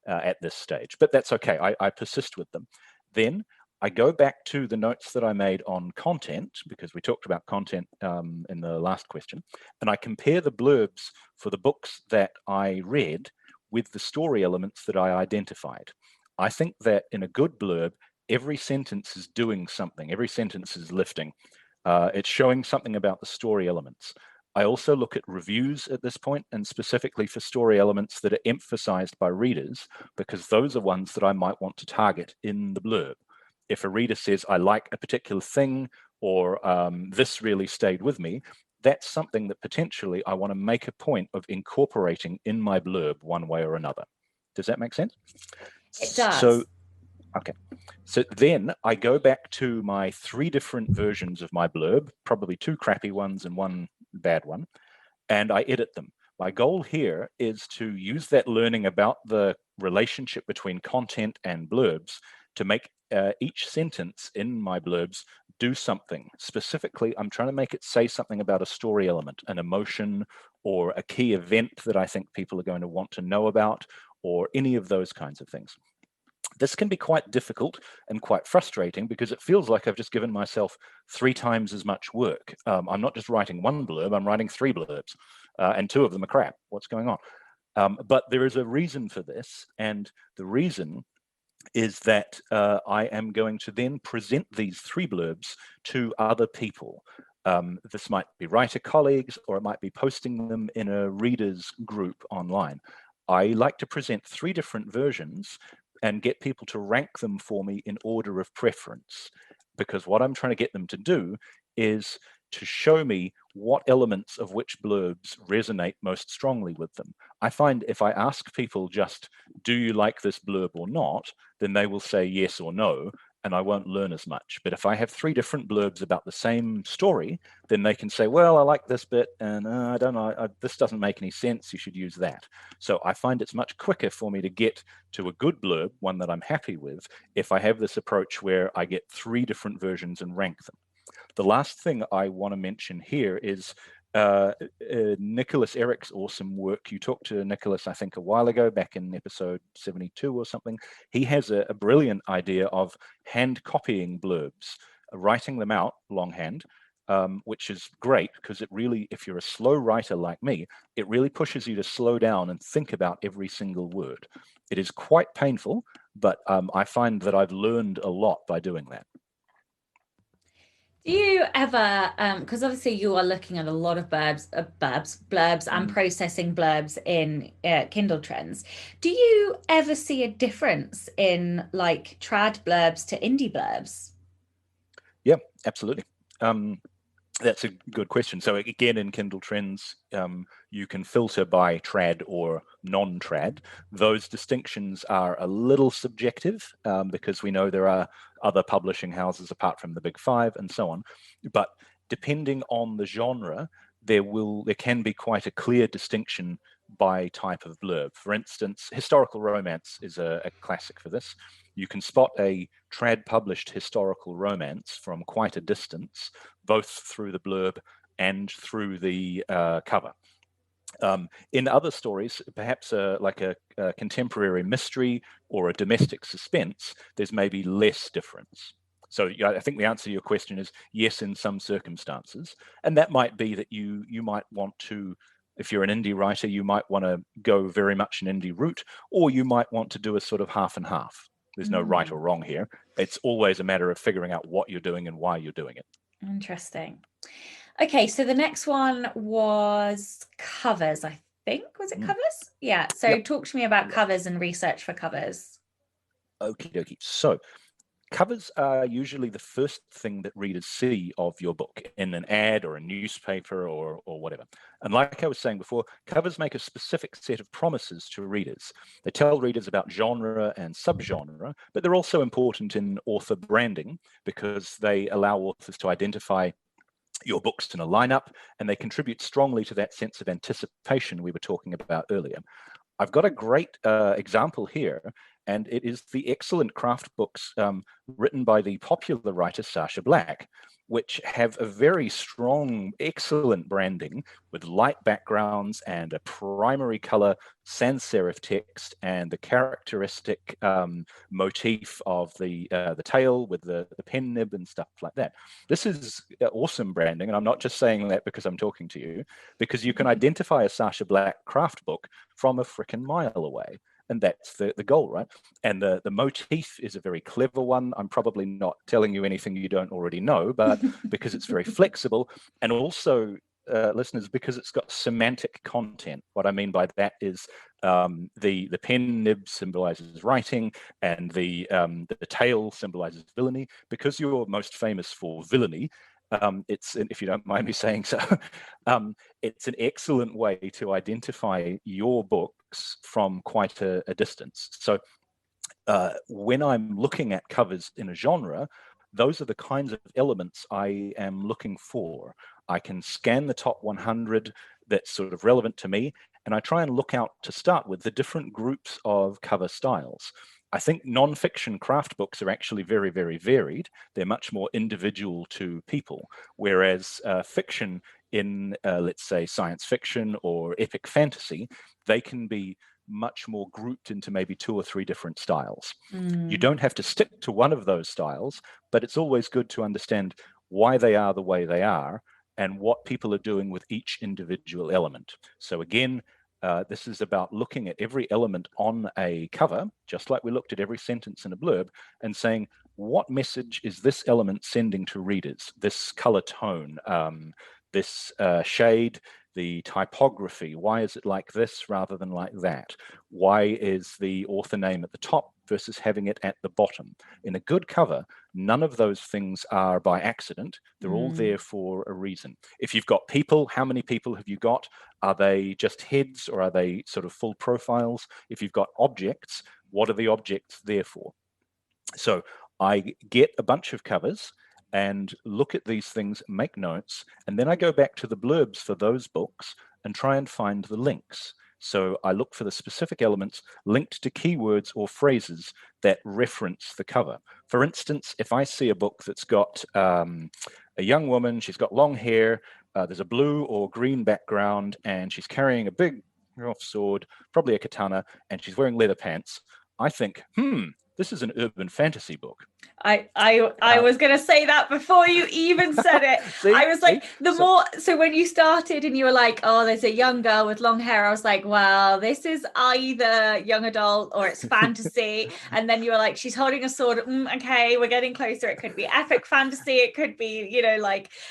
at this stage. But that's okay. I persist with them. Then I go back to the notes that I made on content, because we talked about content in the last question, and I compare the blurbs for the books that I read with the story elements that I identified. I think that in a good blurb, every sentence is doing something, every sentence is lifting. It's showing something about the story elements. I also look at reviews at this point, and specifically for story elements that are emphasized by readers, because those are ones that I might want to target in the blurb. If a reader says, I like a particular thing, or this really stayed with me, that's something that potentially I want to make a point of incorporating in my blurb one way or another. Does that make sense? It So, does. okay. So then I go back to my 3 different versions of my blurb, probably 2 crappy ones and 1 bad one, and I edit them. My goal here is to use that learning about the relationship between content and blurbs to make each sentence in my blurbs do something. Specifically, I'm trying to make it say something about a story element, an emotion, or a key event that I think people are going to want to know about, or any of those kinds of things. This can be quite difficult and quite frustrating because it feels like I've just given myself 3 times as much work. I'm not just writing one blurb, I'm writing 3 blurbs, and 2 of them are crap. What's going on? But there is a reason for this, and the reason is that I am going to then present these 3 blurbs to other people. This might be writer colleagues, or it might be posting them in a readers group online. I like to present 3 different versions and get people to rank them for me in order of preference, because what I'm trying to get them to do is to show me what elements of which blurbs resonate most strongly with them. I find if I ask people just, do you like this blurb or not, then they will say yes or no, and I won't learn as much. But if I have 3 different blurbs about the same story, then they can say, well, I like this bit, and I don't know, this doesn't make any sense, you should use that. So I find it's much quicker for me to get to a good blurb, one that I'm happy with, if I have this approach where I get 3 different versions and rank them. The last thing I want to mention here is Nicholas Eric's awesome work. You talked to Nicholas, I think, a while ago, back in episode 72 or something. He has a brilliant idea of hand copying blurbs, writing them out longhand, which is great because it really, if you're a slow writer like me, it really pushes you to slow down and think about every single word. It is quite painful, but I find that I've learned a lot by doing that. Do you ever, because obviously you are looking at a lot of blurbs and processing blurbs in Kindle Trends. Do you ever see a difference in like trad blurbs to indie blurbs? Yeah, absolutely. That's a good question. So again, in Kindle Trends, you can filter by trad or non-trad. Those distinctions are a little subjective because we know there are other publishing houses apart from the big 5 and so on. But depending on the genre, there can be quite a clear distinction by type of blurb. For instance, historical romance is a classic for this. You can spot a trad published historical romance from quite a distance, both through the blurb and through the cover. In other stories, perhaps like a contemporary mystery or a domestic suspense, there's maybe less difference. So I think the answer to your question is yes, in some circumstances. And that might be that you might want to, if you're an indie writer, you might want to go very much an indie route, or you might want to do a sort of half and half. There's no right or wrong here. It's always a matter of figuring out what you're doing and why you're doing it. Interesting. Okay, so the next one was covers, I think. Was it covers? Yeah. So talk to me about covers and research for covers. Okie dokie. So covers are usually the first thing that readers see of your book in an ad or a newspaper or whatever. And like I was saying before, covers make a specific set of promises to readers. They tell readers about genre and subgenre, but they're also important in author branding because they allow authors to identify your books in a lineup, and they contribute strongly to that sense of anticipation we were talking about earlier. I've got a great example here, and it is the excellent craft books written by the popular writer Sacha Black, which have a very strong, excellent branding with light backgrounds and a primary color sans serif text and the characteristic motif of the tail with the pen nib and stuff like that. This is awesome branding, and I'm not just saying that because I'm talking to you, because you can identify a Sacha Black craft book from a frickin' mile away. And that's the goal, right? And the motif is a very clever one. I'm probably not telling you anything you don't already know, but because it's very flexible, and also, listeners, because it's got semantic content. What I mean by that is the pen nib symbolizes writing, and the tail symbolizes villainy. Because you're most famous for villainy, it's, if you don't mind me saying so, it's an excellent way to identify your books from quite a distance. So when I'm looking at covers in a genre, those are the kinds of elements I am looking for. I can scan the top 100 that's sort of relevant to me, and I try and look out to start with the different groups of cover styles. I think non-fiction craft books are actually very, very varied. They're much more individual to people, whereas fiction in, let's say, science fiction or epic fantasy, they can be much more grouped into maybe 2 or 3 different styles. You don't have to stick to one of those styles, but it's always good to understand why they are the way they are and what people are doing with each individual element. So again, this is about looking at every element on a cover, just like we looked at every sentence in a blurb, and saying, what message is this element sending to readers? This color tone, this shade, the typography, why is it like this rather than like that? Why is the author name at the top versus having it at the bottom? In a good cover, none of those things are by accident. They're all there for a reason. If you've got people, how many people have you got? Are they just heads or are they sort of full profiles? If you've got objects, what are the objects there for? So I get a bunch of covers and look at these things, make notes, and then I go back to the blurbs for those books and try and find the links. So I look for the specific elements linked to keywords or phrases that reference the cover. For instance, if I see a book that's got a young woman, she's got long hair, there's a blue or green background, and she's carrying a big sword, probably a katana, and she's wearing leather pants, I think, this is an urban fantasy book. I was going to say that before you even said it. I was like, so when you started and you were like, oh, there's a young girl with long hair, I was like, well, this is either young adult or it's fantasy. And then you were like, she's holding a sword. Okay, we're getting closer. It could be epic fantasy. It could be,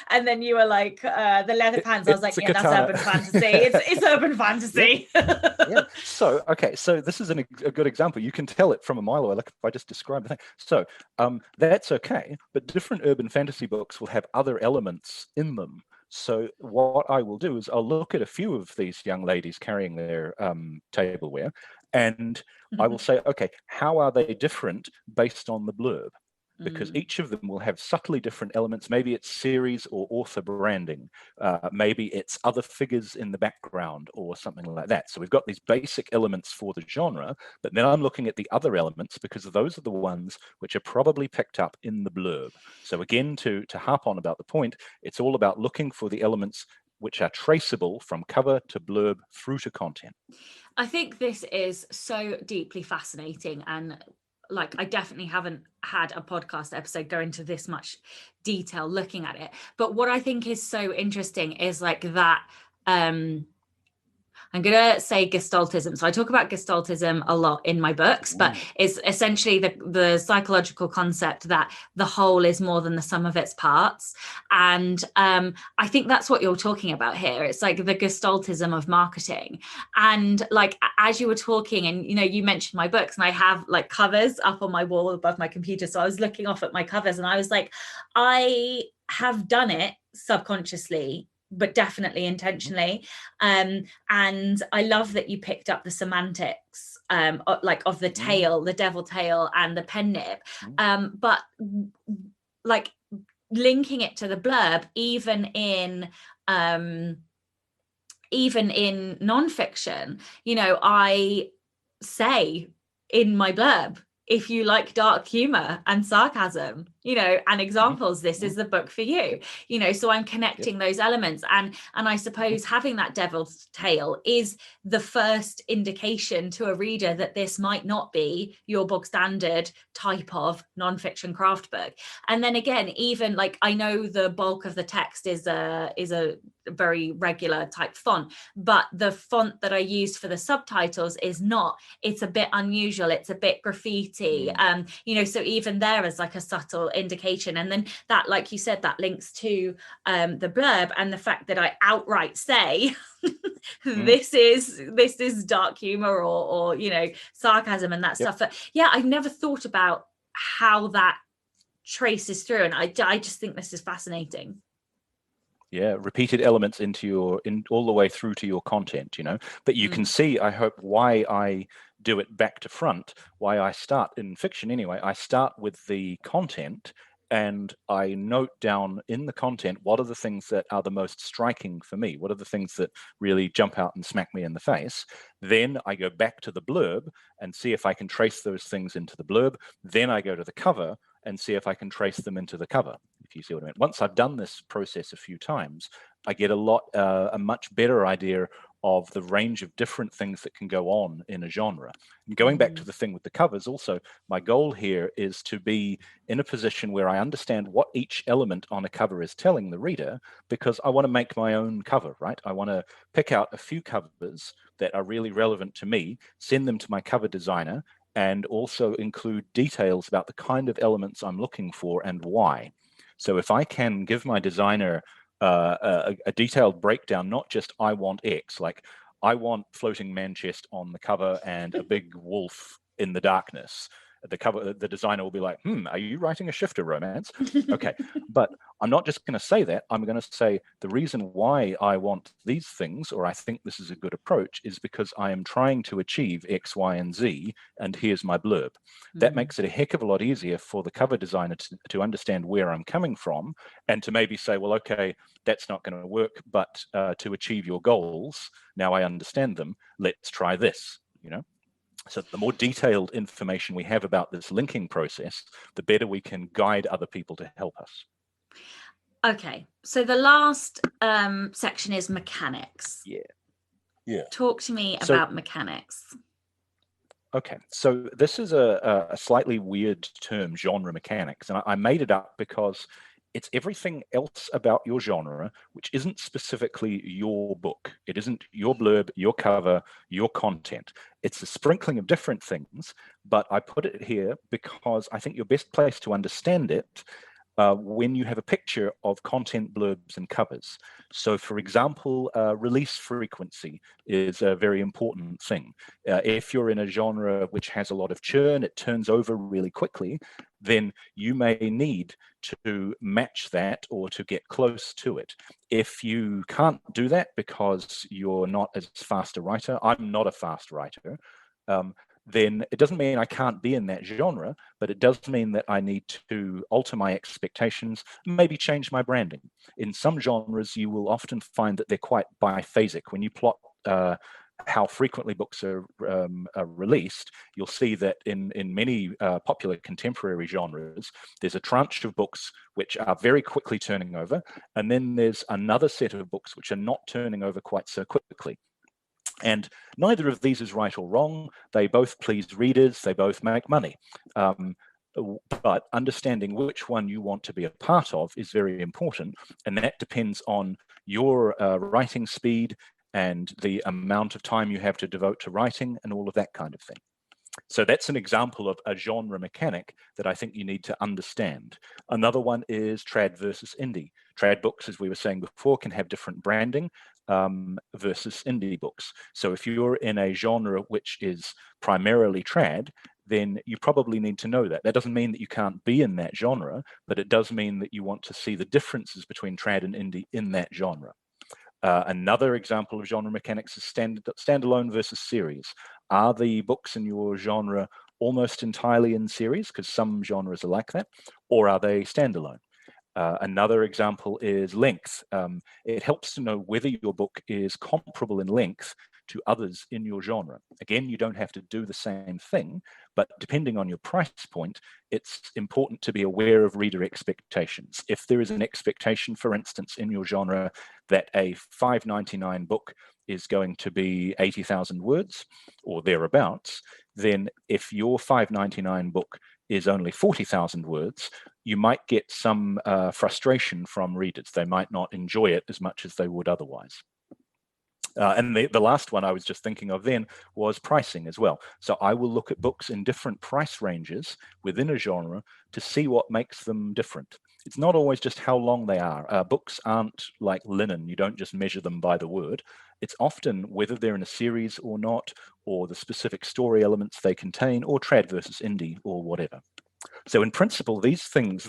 and then you were like, the leather pants. I was like, yeah, that's urban fantasy. It's urban fantasy. Yeah. So this is a good example. You can tell it from a mile away, like if I just describe the thing. So that's okay, but different urban fantasy books will have other elements in them. So what I will do is I'll look at a few of these young ladies carrying their tableware, and I will say, okay, how are they different based on the blurb? Because each of them will have subtly different elements. Maybe it's series or author branding. Maybe it's other figures in the background or something like that. So we've got these basic elements for the genre, but then I'm looking at the other elements because those are the ones which are probably picked up in the blurb. So again, to harp on about the point, it's all about looking for the elements which are traceable from cover to blurb through to content. I think this is so deeply fascinating, and I definitely haven't had a podcast episode go into this much detail looking at it. But what I think is so interesting is that I'm going to say gestaltism. So I talk about gestaltism a lot in my books, but it's essentially the psychological concept that the whole is more than the sum of its parts. And I think that's what you're talking about here. It's like the gestaltism of marketing. And as you were talking and, you mentioned my books, and I have covers up on my wall above my computer. So I was looking off at my covers and I was like, I have done it subconsciously, but definitely intentionally. And I love that you picked up the semantics of the tail, the devil tail and the pen nib. But linking it to the blurb, even in nonfiction, I say in my blurb, if you like dark humor and sarcasm, and examples, this is the book for you, so I'm connecting those elements. And I suppose having that devil's tail is the first indication to a reader that this might not be your bog standard type of nonfiction craft book. And then again, even I know the bulk of the text is a very regular type font, but the font that I used for the subtitles is not. It's a bit unusual. It's a bit graffiti. So even there is a subtle indication. And then that, like you said, that links to the blurb and the fact that I outright say this is dark humor or sarcasm and that stuff. But yeah, I've never thought about how that traces through, and I just think this is fascinating. Yeah, repeated elements all the way through to your content, but you can see, I hope, why I do it back to front, why I start in fiction anyway. I start with the content and I note down in the content what are the things that are the most striking for me, what are the things that really jump out and smack me in the face. Then I go back to the blurb and see if I can trace those things into the blurb. Then I go to the cover and see if I can trace them into the cover, if you see what I mean. Once I've done this process a few times, I get a much better idea of the range of different things that can go on in a genre. And going back to the thing with the covers, also, my goal here is to be in a position where I understand what each element on a cover is telling the reader, because I want to make my own cover, right? I want to pick out a few covers that are really relevant to me, send them to my cover designer, and also include details about the kind of elements I'm looking for and why. So if I can give my designer a detailed breakdown, not just I want X, like I want floating man chest on the cover and a big wolf in the darkness. The designer will be like, are you writing a shifter romance? Okay, but I'm not just going to say that. I'm going to say the reason why I want these things, or I think this is a good approach, is because I am trying to achieve X, Y, and Z, and here's my blurb. That makes it a heck of a lot easier for the cover designer to understand where I'm coming from, and to maybe say, well, okay, that's not going to work, but to achieve your goals, now I understand them, let's try this, you know? So the more detailed information we have about this linking process, the better we can guide other people to help us. Okay, so the last section is mechanics. Yeah. Talk to me about mechanics. Okay, so this is a slightly weird term, genre mechanics, and I made it up because it's everything else about your genre which isn't specifically your book. It isn't your blurb, your cover, your content. It's a sprinkling of different things, but I put it here because I think you're best placed to understand it when you have a picture of content, blurbs, and covers. So for example, release frequency is a very important thing. If you're in a genre which has a lot of churn, it turns over really quickly, then you may need to match that or to get close to it. If you can't do that because you're not as fast a writer, I'm not a fast writer, then it doesn't mean I can't be in that genre, but it does mean that I need to alter my expectations, maybe change my branding. In some genres, you will often find that they're quite biphasic. When you plot how frequently books are released, you'll see that in many popular contemporary genres, there's a tranche of books which are very quickly turning over, and then there's another set of books which are not turning over quite so quickly. And neither of these is right or wrong. They both please readers, they both make money. But understanding which one you want to be a part of is very important, and that depends on your writing speed and the amount of time you have to devote to writing and all of that kind of thing. So that's an example of a genre mechanic that I think you need to understand. Another one is trad versus indie. Trad books, as we were saying before, can have different branding versus indie books. So if you're in a genre which is primarily trad, then you probably need to know that. That doesn't mean that you can't be in that genre, but it does mean that you want to see the differences between trad and indie in that genre. Another example of genre mechanics is standalone versus series. Are the books in your genre almost entirely in series, because some genres are like that, or are they standalone? Another example is length. It helps to know whether your book is comparable in length to others in your genre. Again, you don't have to do the same thing, but depending on your price point, it's important to be aware of reader expectations. If there is an expectation, for instance, in your genre that a $5.99 book is going to be 80,000 words or thereabouts, then if your $5.99 book is only 40,000 words, you might get some frustration from readers. They might not enjoy it as much as they would otherwise. And the last one I was just thinking of then was pricing as well. So I will look at books in different price ranges within a genre to see what makes them different. It's not always just how long they are. Books aren't like linen. You don't just measure them by the word. It's often whether they're in a series or not, or the specific story elements they contain, or trad versus indie, or whatever. So in principle, these things,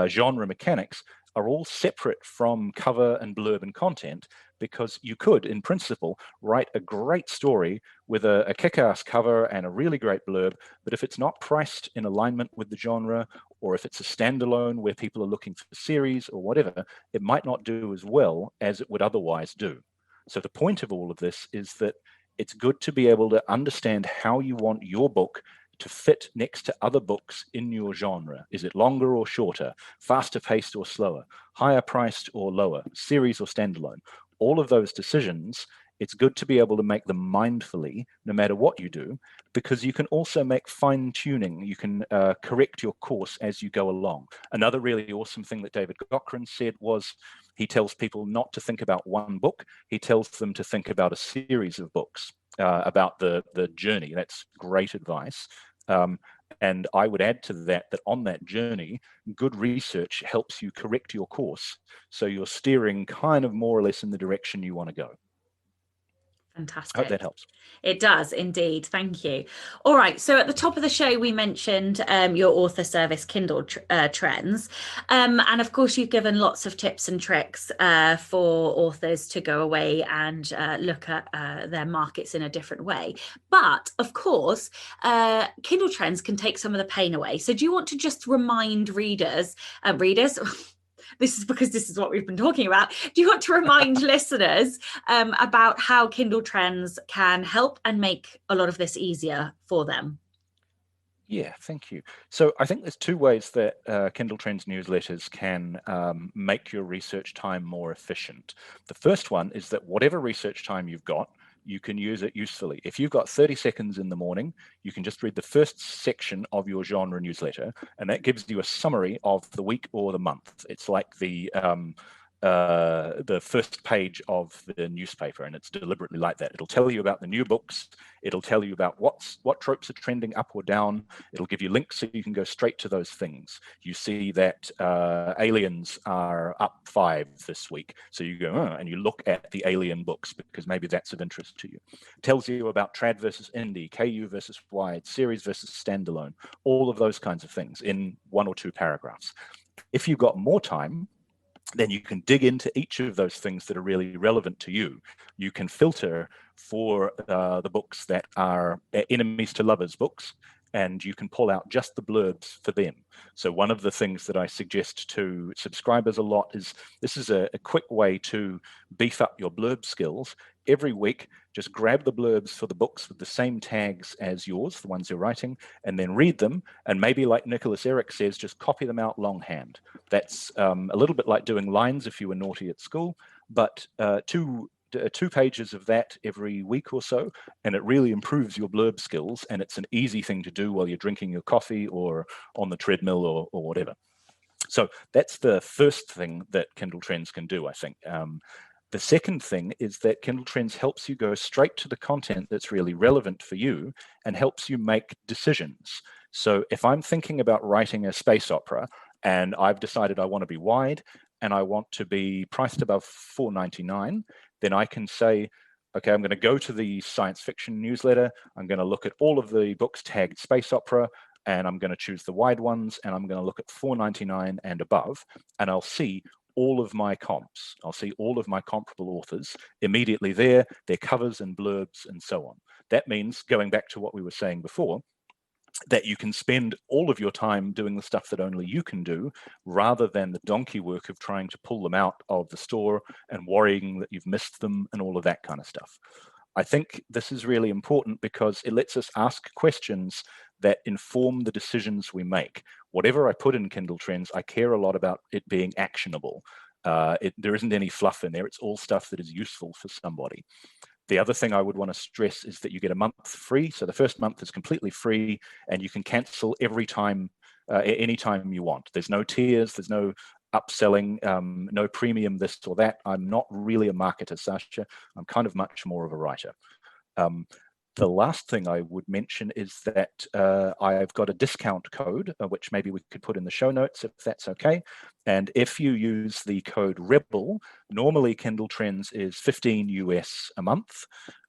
genre mechanics, are all separate from cover and blurb and content, because you could, in principle, write a great story with a kick-ass cover and a really great blurb, but if it's not priced in alignment with the genre, or if it's a standalone where people are looking for series or whatever, it might not do as well as it would otherwise do. So the point of all of this is that it's good to be able to understand how you want your book to fit next to other books in your genre. Is it longer or shorter, faster paced or slower, higher priced or lower, series or standalone? All of those decisions, it's good to be able to make them mindfully, no matter what you do, because you can also make fine tuning. You can correct your course as you go along. Another really awesome thing that David Cochran said was, he tells people not to think about one book. He tells them to think about a series of books, about the journey. That's great advice. And I would add to that, that on that journey, good research helps you correct your course. So you're steering kind of more or less in the direction you want to go. Fantastic. I hope that helps. It does indeed. Thank you. All right. So at the top of the show, we mentioned your author service, Kindle Trends. And of course, you've given lots of tips and tricks for authors to go away and look at their markets in a different way. But of course, Kindle Trends can take some of the pain away. So do you want to just remind readers, this is because this is what we've been talking about. Do you want to remind listeners about how Kindle Trends can help and make a lot of this easier for them? Yeah, thank you. So I think there's two ways that Kindle Trends newsletters can make your research time more efficient. The first one is that whatever research time you've got, you can use it usefully. If you've got 30 seconds in the morning, you can just read the first section of your genre newsletter, and that gives you a summary of the week or the month. It's like the first page of the newspaper, and it's deliberately like that. It'll tell you about the new books. It'll tell you about what tropes are trending up or down. It'll give you links so you can go straight to those things. You see that aliens are up 5 this week, so you go and you look at the alien books because maybe that's of interest to you. It tells you about trad versus indie, KU versus wide, series versus standalone, all of those kinds of things in 1 or 2 paragraphs. If you've got more time, then you can dig into each of those things that are really relevant to you. You can filter for the books that are enemies to lovers books, and you can pull out just the blurbs for them. So one of the things that I suggest to subscribers a lot is, this is a quick way to beef up your blurb skills. Every week, just grab the blurbs for the books with the same tags as yours, the ones you're writing, and then read them. And maybe like Nicholas Eric says, just copy them out longhand. That's a little bit like doing lines if you were naughty at school, but two pages of that every week or so, and it really improves your blurb skills, and it's an easy thing to do while you're drinking your coffee or on the treadmill or whatever. So that's the first thing that Kindle Trends can do, I think. The second thing is that Kindle Trends helps you go straight to the content that's really relevant for you and helps you make decisions. So if I'm thinking about writing a space opera and I've decided I want to be wide and I want to be priced above $4.99, then I can say, okay, I'm going to go to the science fiction newsletter. I'm going to look at all of the books tagged space opera, and I'm going to choose the wide ones, and I'm going to look at $4.99 and above, and I'll see all of my comps. I'll see all of my comparable authors immediately there, their covers and blurbs and so on. That means, going back to what we were saying before, that you can spend all of your time doing the stuff that only you can do, rather than the donkey work of trying to pull them out of the store and worrying that you've missed them and all of that kind of stuff. I think this is really important because it lets us ask questions that inform the decisions we make. Whatever I put in Kindle Trends, I care a lot about it being actionable. There isn't any fluff in there. It's all stuff that is useful for somebody. The other thing I would want to stress is that you get a month free. So the first month is completely free, and you can cancel every time, anytime you want. There's no tiers, there's no upselling, no premium this or that. I'm not really a marketer, Sasha. I'm kind of much more of a writer. The last thing I would mention is that I've got a discount code, which maybe we could put in the show notes if that's okay. And if you use the code REBEL, normally Kindle Trends is $15 US a month.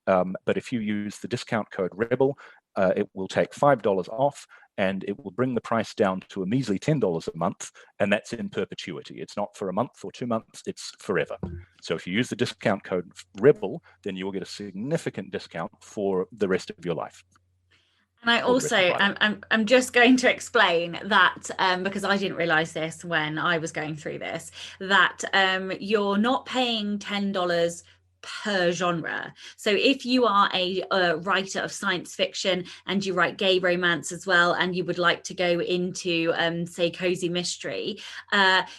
But if you use the discount code REBEL, it will take $5 off, and it will bring the price down to a measly $10 a month, and that's in perpetuity. It's not for a month or 2 months, it's forever. So if you use the discount code REBEL, then you will get a significant discount for the rest of your life. And I also, I'm just going to explain that, because I didn't realize this when I was going through this, that you're not paying $10 per genre. So if you are a writer of science fiction and you write gay romance as well, and you would like to go into say cozy mystery,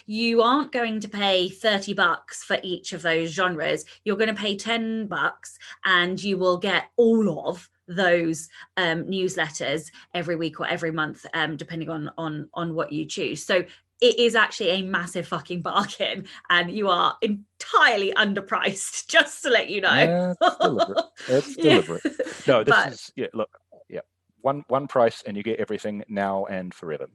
you aren't going to pay $30 for each of those genres. You're going to pay $10 and you will get all of those newsletters every week or every month, depending on what you choose. So it is actually a massive fucking bargain, and you are entirely underpriced, just to let you know. Yeah, it's deliberate. It's deliberate. No, this is one price, and you get everything now and forever.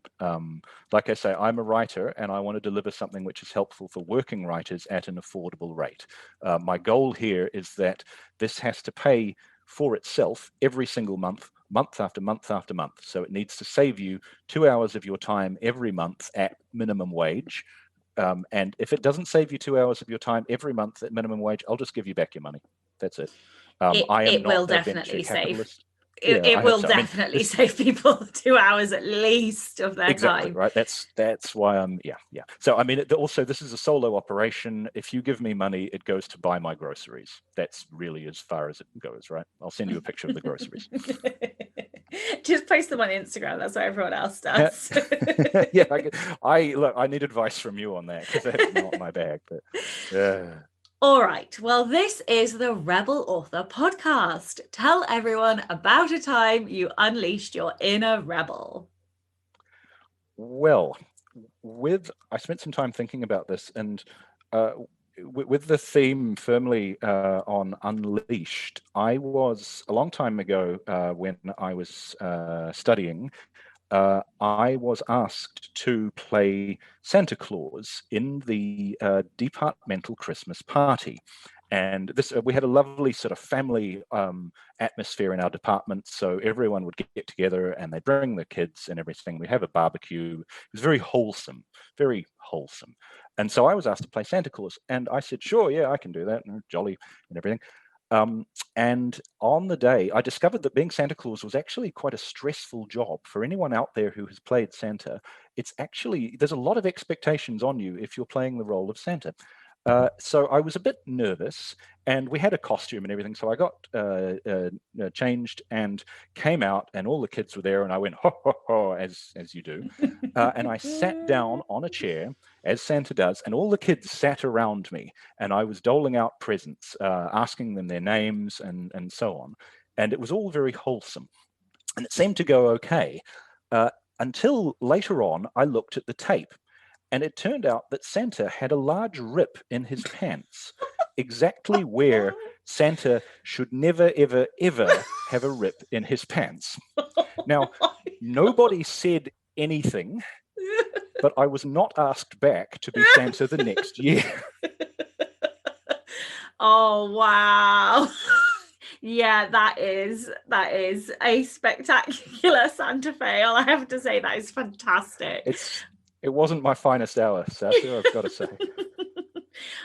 Like I say, I'm a writer, and I want to deliver something which is helpful for working writers at an affordable rate. My goal here is that this has to pay for itself every single month, month after month after month. So it needs to save you 2 hours of your time every month at minimum wage. And if it doesn't save you 2 hours of your time every month at minimum wage, I'll just give you back your money. That's it. I am not a venture capitalist. It will definitely save people 2 hours at least of their time. Right. That's why I'm So I mean, also this is a solo operation. If you give me money, it goes to buy my groceries. That's really as far as it goes, right? I'll send you a picture of the groceries. Just post them on Instagram. That's what everyone else does. Yeah, I need advice from you on that, because that's not my bag. But all right. Well, this is the Rebel Author Podcast. Tell everyone about a time you unleashed your inner rebel. Well, I spent some time thinking about this, and with the theme firmly on unleashed, I was a long time ago when I was studying. I was asked to play Santa Claus in the departmental Christmas party. And this, we had a lovely sort of family atmosphere in our department. So everyone would get together and they'd bring the kids and everything. We'd have a barbecue. It was very wholesome, very wholesome. And so I was asked to play Santa Claus. And I said, sure, yeah, I can do that. And jolly and everything. And on the day, I discovered that being Santa Claus was actually quite a stressful job. For anyone out there who has played Santa, there's a lot of expectations on you if you're playing the role of Santa. So I was a bit nervous, and we had a costume and everything. So I got changed and came out, and all the kids were there, and I went, ho, ho, ho, as you do. And I sat down on a chair, as Santa does, and all the kids sat around me, and I was doling out presents, asking them their names and so on. And it was all very wholesome. And it seemed to go okay, until later on, I looked at the tape. And it turned out that Santa had a large rip in his pants, exactly where Santa should never, ever, ever have a rip in his pants. Now, nobody said anything, but I was not asked back to be Santa the next year. Oh, wow. Yeah, that is a spectacular Santa fail. I have to say, that is fantastic. It wasn't my finest hour, Sasha, I've got to say.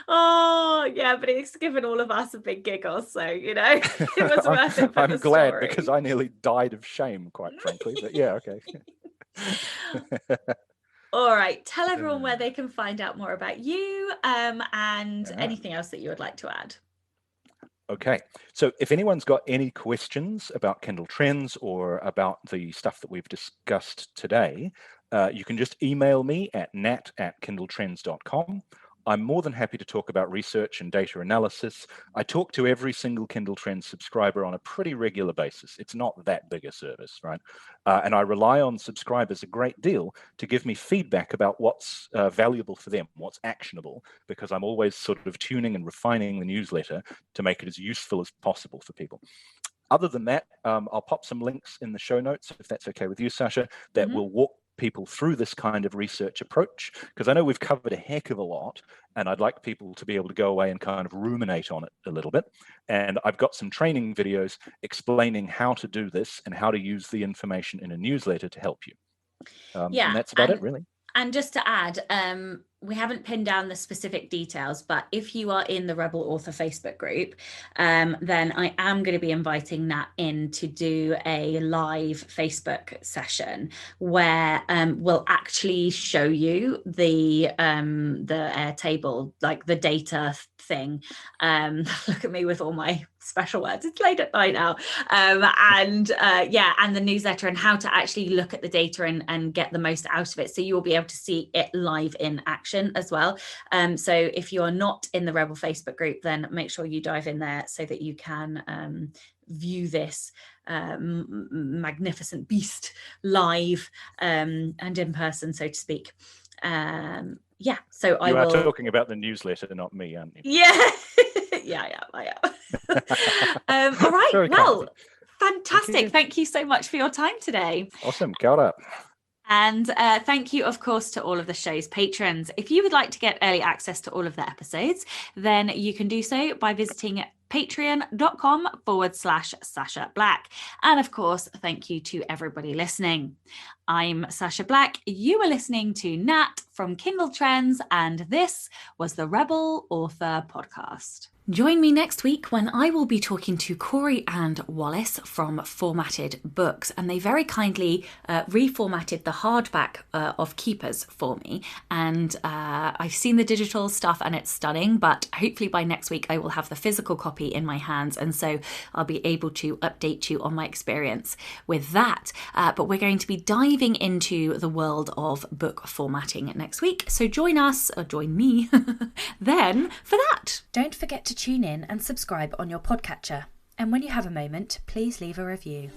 Oh, yeah, but it's given all of us a big giggle, so, it was worth it for I'm the glad story. Because I nearly died of shame, quite frankly, but yeah, okay. All right, tell everyone where they can find out more about you and anything else that you would like to add. Okay, so if anyone's got any questions about Kindle Trends or about the stuff that we've discussed today, you can just email me at nat@kindletrends.com. I'm more than happy to talk about research and data analysis. I talk to every single Kindle Trends subscriber on a pretty regular basis. It's not that big a service, right? And I rely on subscribers a great deal to give me feedback about what's valuable for them, what's actionable, because I'm always sort of tuning and refining the newsletter to make it as useful as possible for people. Other than that, I'll pop some links in the show notes, if that's okay with you, Sasha, that will walk people through this kind of research approach, because I know we've covered a heck of a lot, and I'd like people to be able to go away and kind of ruminate on it a little bit. And I've got some training videos explaining how to do this and how to use the information in a newsletter to help you. And that's about it, really. And just to add, we haven't pinned down the specific details, but if you are in the Rebel Author Facebook group, then I am going to be inviting Nat in to do a live Facebook session where we'll actually show you the Airtable, like the data thing. Look at me with all my special words. It's late at night now. And the newsletter, and how to actually look at the data and get the most out of it. So you'll be able to see it live in action as well. So if you are not in the Rebel Facebook group, then make sure you dive in there so that you can view this magnificent beast live and in person, so to speak. So I will... You are talking about the newsletter, not me, aren't you? Yeah. I am. All right. Very well, fantastic. Thank you so much for your time today. Awesome. Got up. And thank you, of course, to all of the show's patrons. If you would like to get early access to all of the episodes, then you can do so by visiting patreon.com/Sasha Black. And of course, thank you to everybody listening. I'm Sasha Black. You are listening to Nat from Kindle Trends, and this was the Rebel Author Podcast. Join me next week when I will be talking to Corey and Wallace from Formatted Books, and they very kindly reformatted the hardback of Keepers for me, and I've seen the digital stuff and it's stunning, but hopefully by next week I will have the physical copy in my hands, and so I'll be able to update you on my experience with that. But we're going to be diving into the world of book formatting next week, so join us, or join me, then for that. Don't forget to tune in and subscribe on your podcatcher. And when you have a moment, please leave a review.